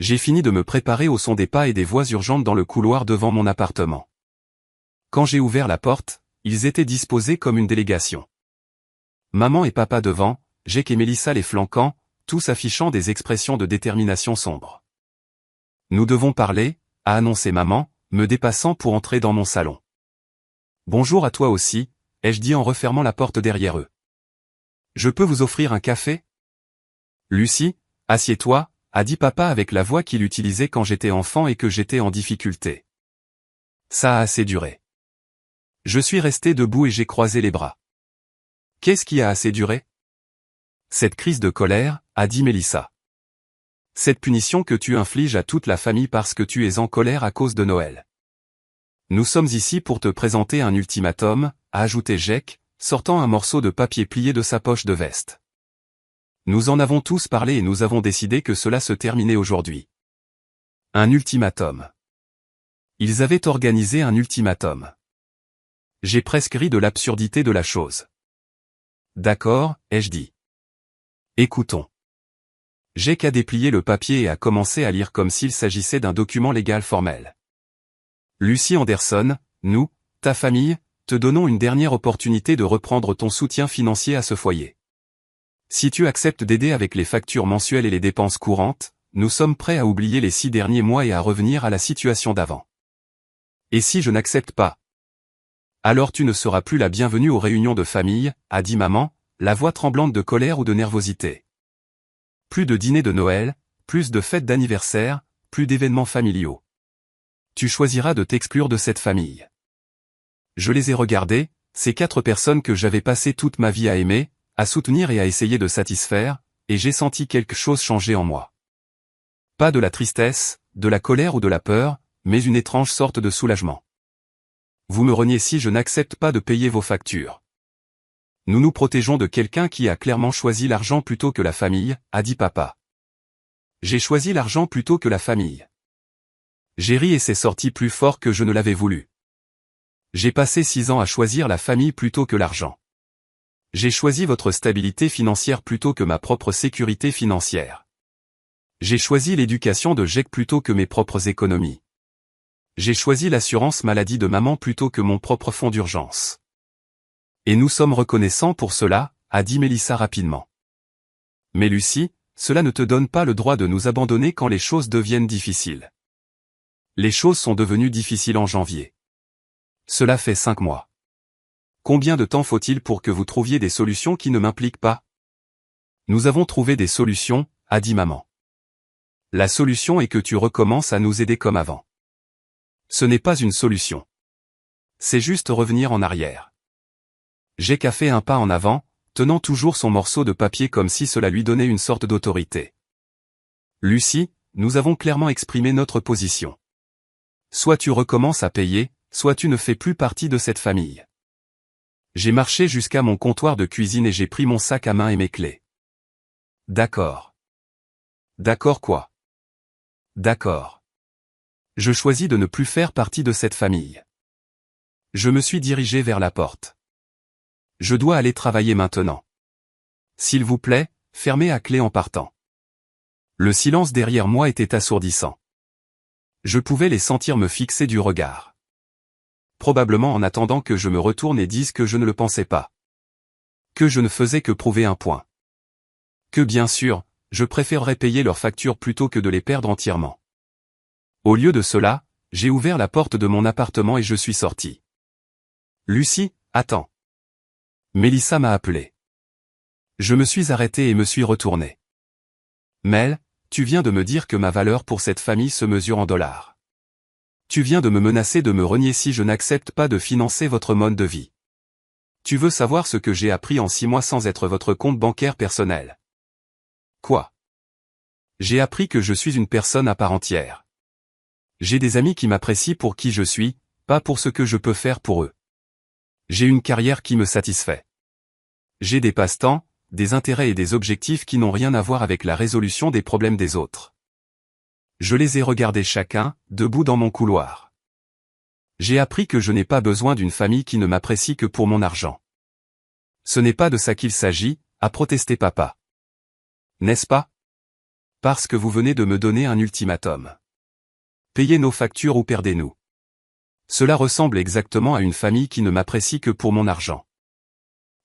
S1: J'ai fini de me préparer au son des pas et des voix urgentes dans le couloir devant mon appartement. Quand j'ai ouvert la porte, ils étaient disposés comme une délégation. Maman et papa devant, Jake et Mélissa les flanquant, tous affichant des expressions de détermination sombre. Nous devons parler, a annoncé maman, me dépassant pour entrer dans mon salon. Bonjour à toi aussi, ai-je dit en refermant la porte derrière eux. Je peux vous offrir un café? Lucie, assieds-toi, a dit papa avec la voix qu'il utilisait quand j'étais enfant et que j'étais en difficulté. Ça a assez duré. Je suis resté debout et j'ai croisé les bras. Qu'est-ce qui a assez duré? Cette crise de colère, a dit Mélissa. Cette punition que tu infliges à toute la famille parce que tu es en colère à cause de Noël. Nous sommes ici pour te présenter un ultimatum, a ajouté Jake, sortant un morceau de papier plié de sa poche de veste. Nous en avons tous parlé et nous avons décidé que cela se terminait aujourd'hui. Un ultimatum. Ils avaient organisé un ultimatum. J'ai presque ri de l'absurdité de la chose. D'accord, ai-je dit. Écoutons. Jake a déplié le papier et a commencé à lire comme s'il s'agissait d'un document légal formel. Lucie Anderson, nous, ta famille, te donnons une dernière opportunité de reprendre ton soutien financier à ce foyer. Si tu acceptes d'aider avec les factures mensuelles et les dépenses courantes, nous sommes prêts à oublier les 6 derniers mois et à revenir à la situation d'avant. Et si je n'accepte pas? Alors tu ne seras plus la bienvenue aux réunions de famille, a dit maman, la voix tremblante de colère ou de nervosité. Plus de dîners de Noël, plus de fêtes d'anniversaire, plus d'événements familiaux. Tu choisiras de t'exclure de cette famille. Je les ai regardés, ces 4 personnes que j'avais passé toute ma vie à aimer, à soutenir et à essayer de satisfaire, et j'ai senti quelque chose changer en moi. Pas de la tristesse, de la colère ou de la peur, mais une étrange sorte de soulagement. Vous me reniez si je n'accepte pas de payer vos factures. Nous nous protégeons de quelqu'un qui a clairement choisi l'argent plutôt que la famille, a dit papa. J'ai choisi l'argent plutôt que la famille. J'ai ri et c'est sorti plus fort que je ne l'avais voulu. J'ai passé 6 ans à choisir la famille plutôt que l'argent. J'ai choisi votre stabilité financière plutôt que ma propre sécurité financière. J'ai choisi l'éducation de Jake plutôt que mes propres économies. J'ai choisi l'assurance maladie de maman plutôt que mon propre fonds d'urgence. Et nous sommes reconnaissants pour cela, a dit Mélissa rapidement. Mais Lucie, cela ne te donne pas le droit de nous abandonner quand les choses deviennent difficiles. Les choses sont devenues difficiles en janvier. Cela fait 5 mois. Combien de temps faut-il pour que vous trouviez des solutions qui ne m'impliquent pas? Nous avons trouvé des solutions, a dit maman. La solution est que tu recommences à nous aider comme avant. Ce n'est pas une solution. C'est juste revenir en arrière. Jake a fait un pas en avant, tenant toujours son morceau de papier comme si cela lui donnait une sorte d'autorité. Lucie, nous avons clairement exprimé notre position. Soit tu recommences à payer, soit tu ne fais plus partie de cette famille. J'ai marché jusqu'à mon comptoir de cuisine et j'ai pris mon sac à main et mes clés. D'accord. D'accord quoi? D'accord. Je choisis de ne plus faire partie de cette famille. Je me suis dirigé vers la porte. Je dois aller travailler maintenant. S'il vous plaît, fermez à clé en partant. Le silence derrière moi était assourdissant. Je pouvais les sentir me fixer du regard. Probablement en attendant que je me retourne et dise que je ne le pensais pas. Que je ne faisais que prouver un point. Que bien sûr, je préférerais payer leurs factures plutôt que de les perdre entièrement. Au lieu de cela, j'ai ouvert la porte de mon appartement et je suis sorti. Lucie, attends. Mélissa m'a appelé. Je me suis arrêté et me suis retourné. Mel, tu viens de me dire que ma valeur pour cette famille se mesure en dollars. Tu viens de me menacer de me renier si je n'accepte pas de financer votre mode de vie. Tu veux savoir ce que j'ai appris en 6 mois sans être votre compte bancaire personnel? Quoi? J'ai appris que je suis une personne à part entière. J'ai des amis qui m'apprécient pour qui je suis, pas pour ce que je peux faire pour eux. J'ai une carrière qui me satisfait. J'ai des passe-temps, des intérêts et des objectifs qui n'ont rien à voir avec la résolution des problèmes des autres. Je les ai regardés chacun, debout dans mon couloir. J'ai appris que je n'ai pas besoin d'une famille qui ne m'apprécie que pour mon argent. Ce n'est pas de ça qu'il s'agit, a protesté papa. N'est-ce pas? Parce que vous venez de me donner un ultimatum. Payez nos factures ou perdez-nous. Cela ressemble exactement à une famille qui ne m'apprécie que pour mon argent.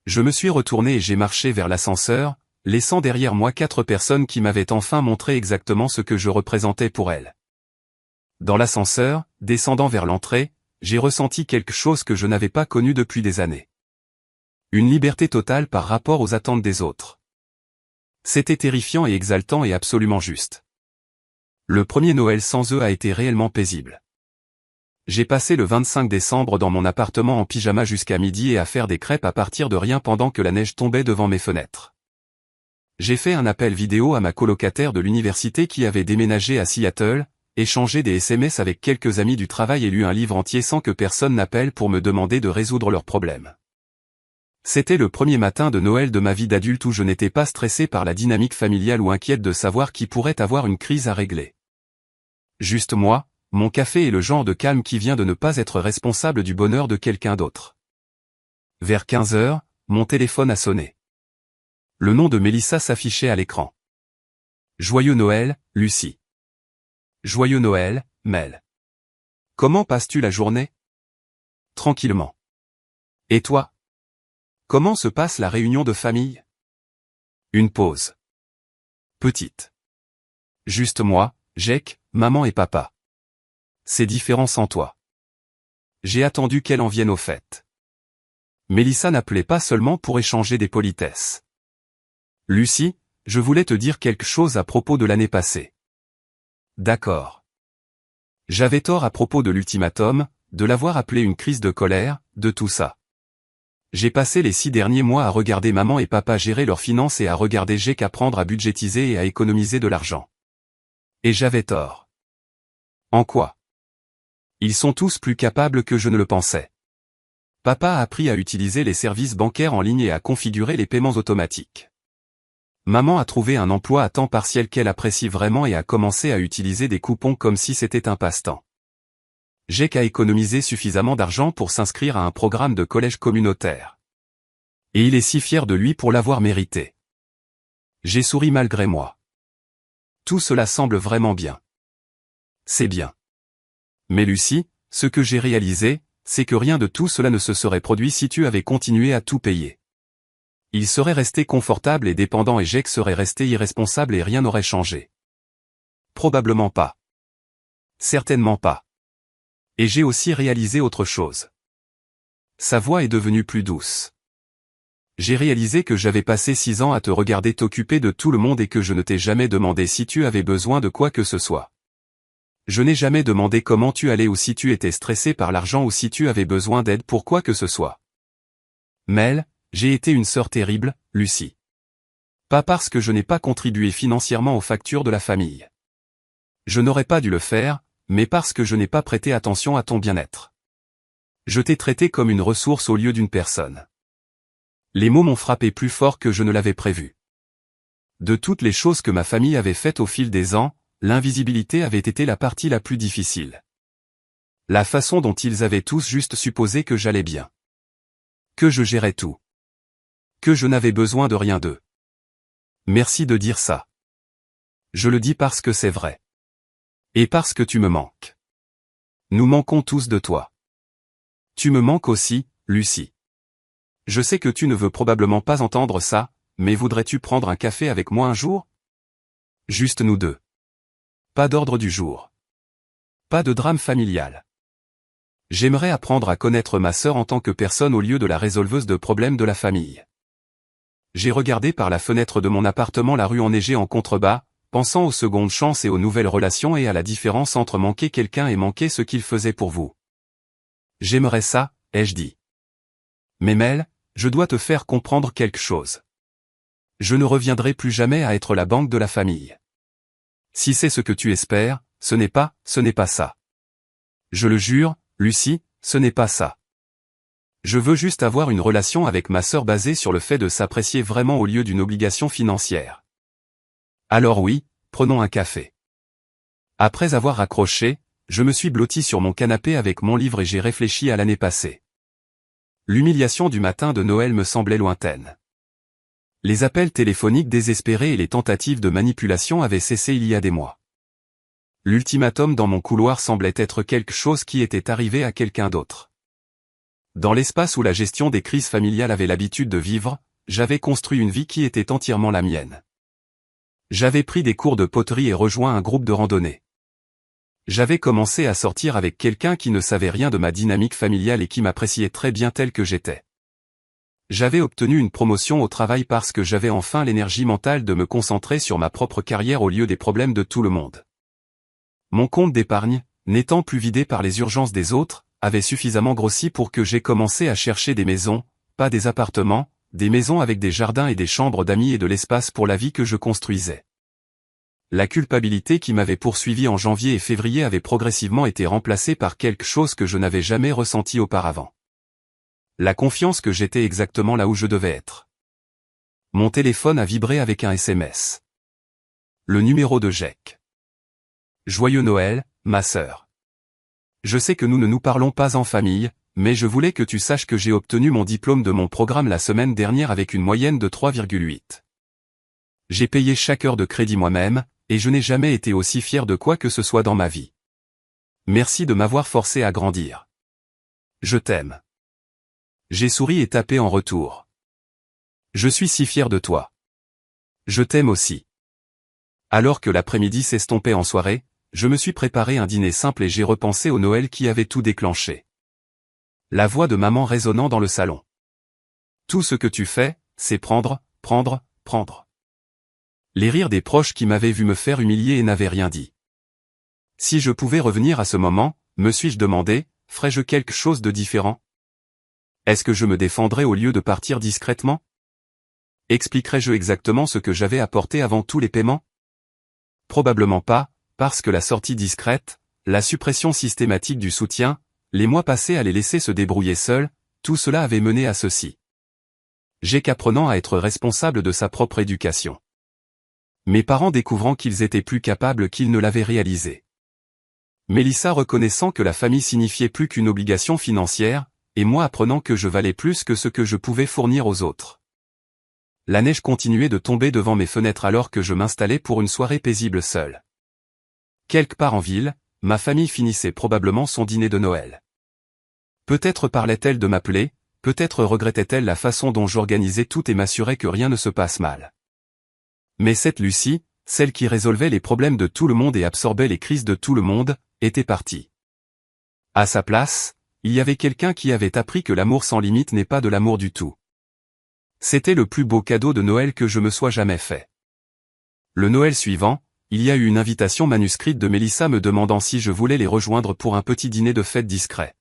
S1: Je me suis retourné et j'ai marché vers l'ascenseur, laissant derrière moi 4 personnes qui m'avaient enfin montré exactement ce que je représentais pour elles. Dans l'ascenseur, descendant vers l'entrée, j'ai ressenti quelque chose que je n'avais pas connu depuis des années. Une liberté totale par rapport aux attentes des autres. C'était terrifiant et exaltant et absolument juste. Le premier Noël sans eux a été réellement paisible. J'ai passé le 25 décembre dans mon appartement en pyjama jusqu'à midi et à faire des crêpes à partir de rien pendant que la neige tombait devant mes fenêtres. J'ai fait un appel vidéo à ma colocataire de l'université qui avait déménagé à Seattle, échangé des SMS avec quelques amis du travail et lu un livre entier sans que personne n'appelle pour me demander de résoudre leurs problèmes. C'était le premier matin de Noël de ma vie d'adulte où je n'étais pas stressé par la dynamique familiale ou inquiète de savoir qui pourrait avoir une crise à régler. Juste moi, mon café et le genre de calme qui vient de ne pas être responsable du bonheur de quelqu'un d'autre. Vers 15 heures, mon téléphone a sonné. Le nom de Mélissa s'affichait à l'écran. Joyeux Noël, Lucie. Joyeux Noël, Mel. Comment passes-tu la journée? Tranquillement. Et toi? Comment se passe la réunion de famille? Une pause. Petite. Juste moi, Jake, maman et papa. C'est différent sans toi. J'ai attendu qu'elle en vienne au fait. Mélissa n'appelait pas seulement pour échanger des politesses. Lucie, je voulais te dire quelque chose à propos de l'année passée. D'accord. J'avais tort à propos de l'ultimatum, de l'avoir appelé une crise de colère, de tout ça. J'ai passé les 6 derniers mois à regarder maman et papa gérer leurs finances et à regarder Jake apprendre à budgétiser et à économiser de l'argent. Et j'avais tort. En quoi? Ils sont tous plus capables que je ne le pensais. Papa a appris à utiliser les services bancaires en ligne et à configurer les paiements automatiques. Maman a trouvé un emploi à temps partiel qu'elle apprécie vraiment et a commencé à utiliser des coupons comme si c'était un passe-temps. Jake a économisé suffisamment d'argent pour s'inscrire à un programme de collège communautaire. Et il est si fier de lui pour l'avoir mérité. J'ai souri malgré moi. Tout cela semble vraiment bien. C'est bien. Mais Lucie, ce que j'ai réalisé, c'est que rien de tout cela ne se serait produit si tu avais continué à tout payer. Il serait resté confortable et dépendant et Jake serait resté irresponsable et rien n'aurait changé. Probablement pas. Certainement pas. Et j'ai aussi réalisé autre chose. Sa voix est devenue plus douce. J'ai réalisé que j'avais passé 6 ans à te regarder t'occuper de tout le monde et que je ne t'ai jamais demandé si tu avais besoin de quoi que ce soit. Je n'ai jamais demandé comment tu allais ou si tu étais stressé par l'argent ou si tu avais besoin d'aide pour quoi que ce soit. Mel, j'ai été une sœur terrible, Lucie. Pas parce que je n'ai pas contribué financièrement aux factures de la famille. Je n'aurais pas dû le faire, mais parce que je n'ai pas prêté attention à ton bien-être. Je t'ai traité comme une ressource au lieu d'une personne. Les mots m'ont frappé plus fort que je ne l'avais prévu. De toutes les choses que ma famille avait faites au fil des ans, l'invisibilité avait été la partie la plus difficile. La façon dont ils avaient tous juste supposé que j'allais bien. Que je gérais tout. Que je n'avais besoin de rien d'eux. Merci de dire ça. Je le dis parce que c'est vrai. Et parce que tu me manques. Nous manquons tous de toi. Tu me manques aussi, Lucie. Je sais que tu ne veux probablement pas entendre ça, mais voudrais-tu prendre un café avec moi un jour? Juste nous deux. Pas d'ordre du jour. Pas de drame familial. J'aimerais apprendre à connaître ma sœur en tant que personne au lieu de la résolveuse de problèmes de la famille. J'ai regardé par la fenêtre de mon appartement la rue enneigée en contrebas, pensant aux secondes chances et aux nouvelles relations et à la différence entre manquer quelqu'un et manquer ce qu'il faisait pour vous. J'aimerais ça, ai-je dit. Mais Mel, je dois te faire comprendre quelque chose. Je ne reviendrai plus jamais à être la banque de la famille. Si c'est ce que tu espères, ce n'est pas ça. Je le jure, Lucie, ce n'est pas ça. Je veux juste avoir une relation avec ma sœur basée sur le fait de s'apprécier vraiment au lieu d'une obligation financière. Alors oui, prenons un café. Après avoir raccroché, je me suis blotti sur mon canapé avec mon livre et j'ai réfléchi à l'année passée. L'humiliation du matin de Noël me semblait lointaine. Les appels téléphoniques désespérés et les tentatives de manipulation avaient cessé il y a des mois. L'ultimatum dans mon couloir semblait être quelque chose qui était arrivé à quelqu'un d'autre. Dans l'espace où la gestion des crises familiales avait l'habitude de vivre, j'avais construit une vie qui était entièrement la mienne. J'avais pris des cours de poterie et rejoint un groupe de randonnée. J'avais commencé à sortir avec quelqu'un qui ne savait rien de ma dynamique familiale et qui m'appréciait très bien tel que j'étais. J'avais obtenu une promotion au travail parce que j'avais enfin l'énergie mentale de me concentrer sur ma propre carrière au lieu des problèmes de tout le monde. Mon compte d'épargne, n'étant plus vidé par les urgences des autres, avait suffisamment grossi pour que j'aie commencé à chercher des maisons, pas des appartements, des maisons avec des jardins et des chambres d'amis et de l'espace pour la vie que je construisais. La culpabilité qui m'avait poursuivi en janvier et février avait progressivement été remplacée par quelque chose que je n'avais jamais ressenti auparavant. La confiance que j'étais exactement là où je devais être. Mon téléphone a vibré avec un SMS. Le numéro de Jack. Joyeux Noël, ma sœur. Je sais que nous ne nous parlons pas en famille, mais je voulais que tu saches que j'ai obtenu mon diplôme de mon programme la semaine dernière avec une moyenne de 3,8. J'ai payé chaque heure de crédit moi-même, et je n'ai jamais été aussi fier de quoi que ce soit dans ma vie. Merci de m'avoir forcé à grandir. Je t'aime. J'ai souri et tapé en retour. Je suis si fier de toi. Je t'aime aussi. Alors que l'après-midi s'estompait en soirée, je me suis préparé un dîner simple et j'ai repensé au Noël qui avait tout déclenché. La voix de maman résonnant dans le salon. Tout ce que tu fais, c'est prendre, prendre, prendre. Les rires des proches qui m'avaient vu me faire humilier et n'avaient rien dit. Si je pouvais revenir à ce moment, me suis-je demandé, ferais-je quelque chose de différent? Est-ce que je me défendrais au lieu de partir discrètement? Expliquerais-je exactement ce que j'avais apporté avant tous les paiements? Probablement pas, parce que la sortie discrète, la suppression systématique du soutien, les mois passés à les laisser se débrouiller seuls, tout cela avait mené à ceci. Jack apprenant à être responsable de sa propre éducation. Mes parents découvrant qu'ils étaient plus capables qu'ils ne l'avaient réalisé. Mélissa reconnaissant que la famille signifiait plus qu'une obligation financière, et moi apprenant que je valais plus que ce que je pouvais fournir aux autres. La neige continuait de tomber devant mes fenêtres alors que je m'installais pour une soirée paisible seule. Quelque part en ville, ma famille finissait probablement son dîner de Noël. Peut-être parlait-elle de m'appeler, peut-être regrettait-elle la façon dont j'organisais tout et m'assurait que rien ne se passe mal. Mais cette Lucie, celle qui résolvait les problèmes de tout le monde et absorbait les crises de tout le monde, était partie. À sa place, il y avait quelqu'un qui avait appris que l'amour sans limite n'est pas de l'amour du tout. C'était le plus beau cadeau de Noël que je me sois jamais fait. Le Noël suivant, il y a eu une invitation manuscrite de Mélissa me demandant si je voulais les rejoindre pour un petit dîner de fête discret.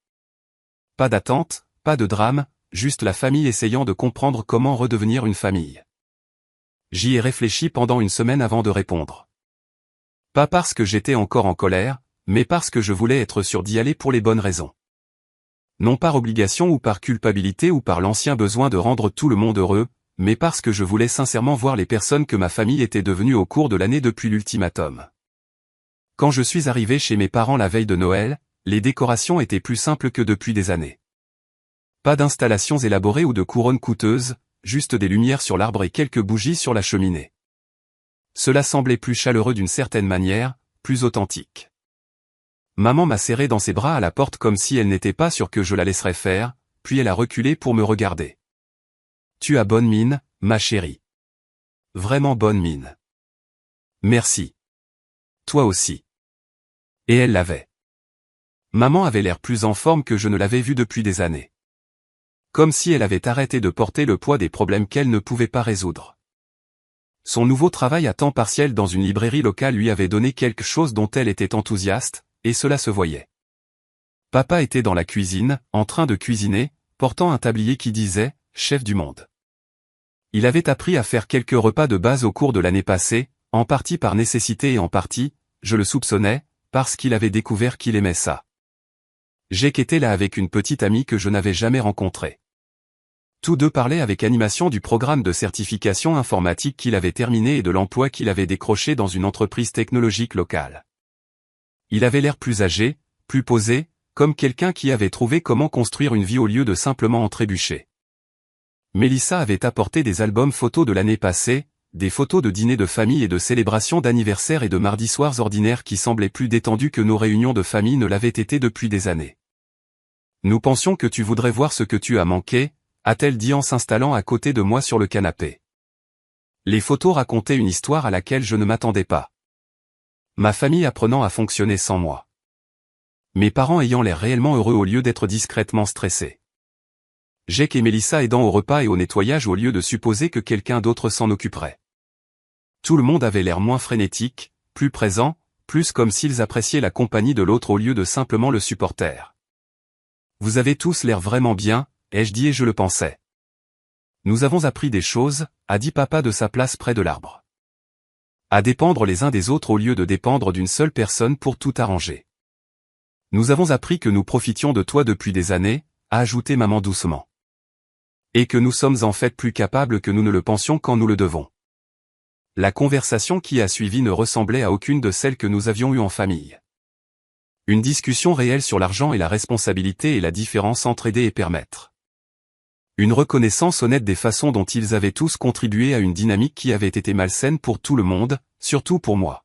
S1: Pas d'attente, pas de drame, juste la famille essayant de comprendre comment redevenir une famille. J'y ai réfléchi pendant une semaine avant de répondre. Pas parce que j'étais encore en colère, mais parce que je voulais être sûr d'y aller pour les bonnes raisons. Non par obligation ou par culpabilité ou par l'ancien besoin de rendre tout le monde heureux, mais parce que je voulais sincèrement voir les personnes que ma famille était devenue au cours de l'année depuis l'ultimatum. Quand je suis arrivé chez mes parents la veille de Noël, les décorations étaient plus simples que depuis des années. Pas d'installations élaborées ou de couronnes coûteuses, juste des lumières sur l'arbre et quelques bougies sur la cheminée. Cela semblait plus chaleureux d'une certaine manière, plus authentique. Maman m'a serré dans ses bras à la porte comme si elle n'était pas sûre que je la laisserais faire, puis elle a reculé pour me regarder. Tu as bonne mine, ma chérie. Vraiment bonne mine. Merci. Toi aussi. Et elle l'avait. Maman avait l'air plus en forme que je ne l'avais vue depuis des années. Comme si elle avait arrêté de porter le poids des problèmes qu'elle ne pouvait pas résoudre. Son nouveau travail à temps partiel dans une librairie locale lui avait donné quelque chose dont elle était enthousiaste, et cela se voyait. Papa était dans la cuisine, en train de cuisiner, portant un tablier qui disait « Chef du monde ». Il avait appris à faire quelques repas de base au cours de l'année passée, en partie par nécessité et en partie, je le soupçonnais, parce qu'il avait découvert qu'il aimait ça. Jake était là avec une petite amie que je n'avais jamais rencontrée. Tous deux parlaient avec animation du programme de certification informatique qu'il avait terminé et de l'emploi qu'il avait décroché dans une entreprise technologique locale. Il avait l'air plus âgé, plus posé, comme quelqu'un qui avait trouvé comment construire une vie au lieu de simplement en trébucher. Mélissa avait apporté des albums photos de l'année passée, des photos de dîners de famille et de célébrations d'anniversaire et de mardis soirs ordinaires qui semblaient plus détendus que nos réunions de famille ne l'avaient été depuis des années. Nous pensions que tu voudrais voir ce que tu as manqué, a-t-elle dit en s'installant à côté de moi sur le canapé. Les photos racontaient une histoire à laquelle je ne m'attendais pas. Ma famille apprenant à fonctionner sans moi. Mes parents ayant l'air réellement heureux au lieu d'être discrètement stressés. Jake et Mélissa aidant au repas et au nettoyage au lieu de supposer que quelqu'un d'autre s'en occuperait. Tout le monde avait l'air moins frénétique, plus présent, plus comme s'ils appréciaient la compagnie de l'autre au lieu de simplement le supporter. Vous avez tous l'air vraiment bien, ai-je dit et je le pensais. Nous avons appris des choses, a dit papa de sa place près de l'arbre. À dépendre les uns des autres au lieu de dépendre d'une seule personne pour tout arranger. Nous avons appris que nous profitions de toi depuis des années, a ajouté maman doucement. Et que nous sommes en fait plus capables que nous ne le pensions quand nous le devons. La conversation qui a suivi ne ressemblait à aucune de celles que nous avions eues en famille. Une discussion réelle sur l'argent et la responsabilité et la différence entre aider et permettre. Une reconnaissance honnête des façons dont ils avaient tous contribué à une dynamique qui avait été malsaine pour tout le monde, surtout pour moi.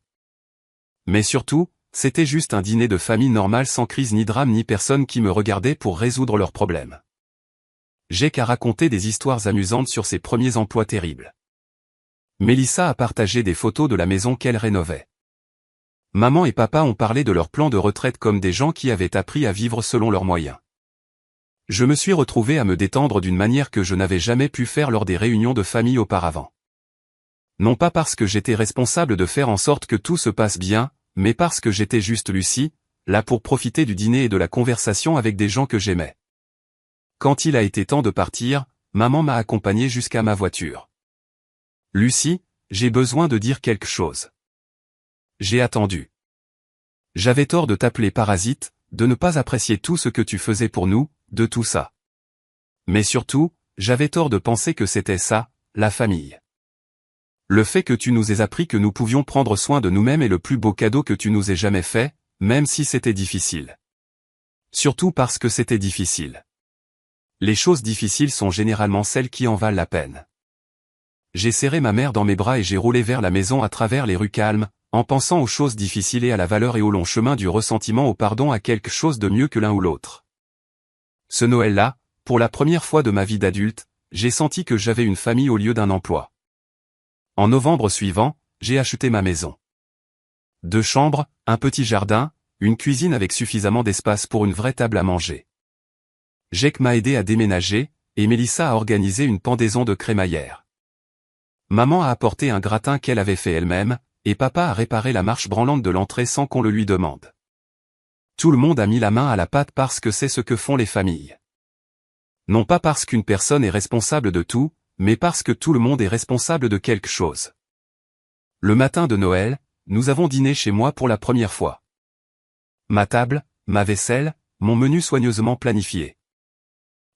S1: Mais surtout, c'était juste un dîner de famille normal sans crise ni drame ni personne qui me regardait pour résoudre leurs problèmes. Jake a raconté des histoires amusantes sur ses premiers emplois terribles. Mélissa a partagé des photos de la maison qu'elle rénovait. Maman et papa ont parlé de leur plan de retraite comme des gens qui avaient appris à vivre selon leurs moyens. Je me suis retrouvé à me détendre d'une manière que je n'avais jamais pu faire lors des réunions de famille auparavant. Non pas parce que j'étais responsable de faire en sorte que tout se passe bien, mais parce que j'étais juste Lucie, là pour profiter du dîner et de la conversation avec des gens que j'aimais. Quand il a été temps de partir, maman m'a accompagné jusqu'à ma voiture. Lucie, j'ai besoin de dire quelque chose. J'ai attendu. J'avais tort de t'appeler parasite, de ne pas apprécier tout ce que tu faisais pour nous, de tout ça. Mais surtout, j'avais tort de penser que c'était ça, la famille. Le fait que tu nous aies appris que nous pouvions prendre soin de nous-mêmes est le plus beau cadeau que tu nous aies jamais fait, même si c'était difficile. Surtout parce que c'était difficile. Les choses difficiles sont généralement celles qui en valent la peine. J'ai serré ma mère dans mes bras et j'ai roulé vers la maison à travers les rues calmes, en pensant aux choses difficiles et à la valeur et au long chemin du ressentiment au pardon à quelque chose de mieux que l'un ou l'autre. Ce Noël-là, pour la première fois de ma vie d'adulte, j'ai senti que j'avais une famille au lieu d'un emploi. En novembre suivant, j'ai acheté ma maison. 2 chambres, un petit jardin, une cuisine avec suffisamment d'espace pour une vraie table à manger. Jake m'a aidé à déménager, et Mélissa a organisé une pendaison de crémaillère. Maman a apporté un gratin qu'elle avait fait elle-même, et papa a réparé la marche branlante de l'entrée sans qu'on le lui demande. Tout le monde a mis la main à la pâte parce que c'est ce que font les familles. Non pas parce qu'une personne est responsable de tout, mais parce que tout le monde est responsable de quelque chose. Le matin de Noël, nous avons dîné chez moi pour la première fois. Ma table, ma vaisselle, mon menu soigneusement planifié.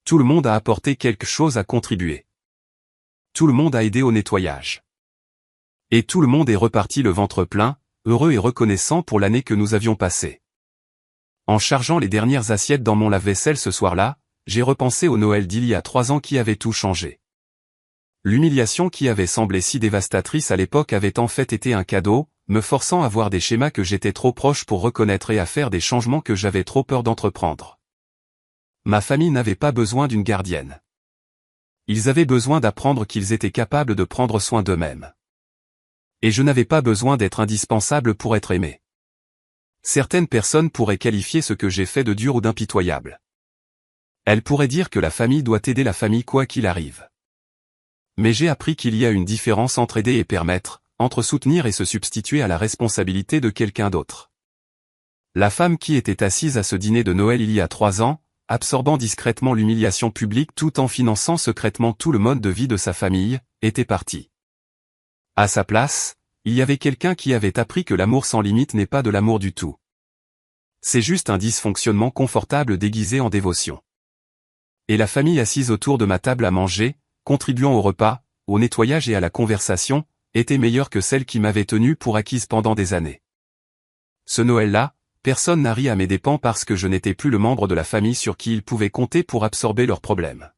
S1: Tout le monde a apporté quelque chose à contribuer. Tout le monde a aidé au nettoyage. Et tout le monde est reparti le ventre plein, heureux et reconnaissant pour l'année que nous avions passée. En chargeant les dernières assiettes dans mon lave-vaisselle ce soir-là, j'ai repensé au Noël d'il y a 3 ans qui avait tout changé. L'humiliation qui avait semblé si dévastatrice à l'époque avait en fait été un cadeau, me forçant à voir des schémas que j'étais trop proche pour reconnaître et à faire des changements que j'avais trop peur d'entreprendre. Ma famille n'avait pas besoin d'une gardienne. Ils avaient besoin d'apprendre qu'ils étaient capables de prendre soin d'eux-mêmes. Et je n'avais pas besoin d'être indispensable pour être aimé. Certaines personnes pourraient qualifier ce que j'ai fait de dur ou d'impitoyable. Elles pourraient dire que la famille doit aider la famille quoi qu'il arrive. Mais j'ai appris qu'il y a une différence entre aider et permettre, entre soutenir et se substituer à la responsabilité de quelqu'un d'autre. La femme qui était assise à ce dîner de Noël il y a 3 ans, absorbant discrètement l'humiliation publique tout en finançant secrètement tout le mode de vie de sa famille, était partie. À sa place, il y avait quelqu'un qui avait appris que l'amour sans limite n'est pas de l'amour du tout. C'est juste un dysfonctionnement confortable déguisé en dévotion. Et la famille assise autour de ma table à manger, contribuant au repas, au nettoyage et à la conversation, était meilleure que celle qui m'avait tenue pour acquise pendant des années. Ce Noël-là, personne n'a ri à mes dépens parce que je n'étais plus le membre de la famille sur qui ils pouvaient compter pour absorber leurs problèmes.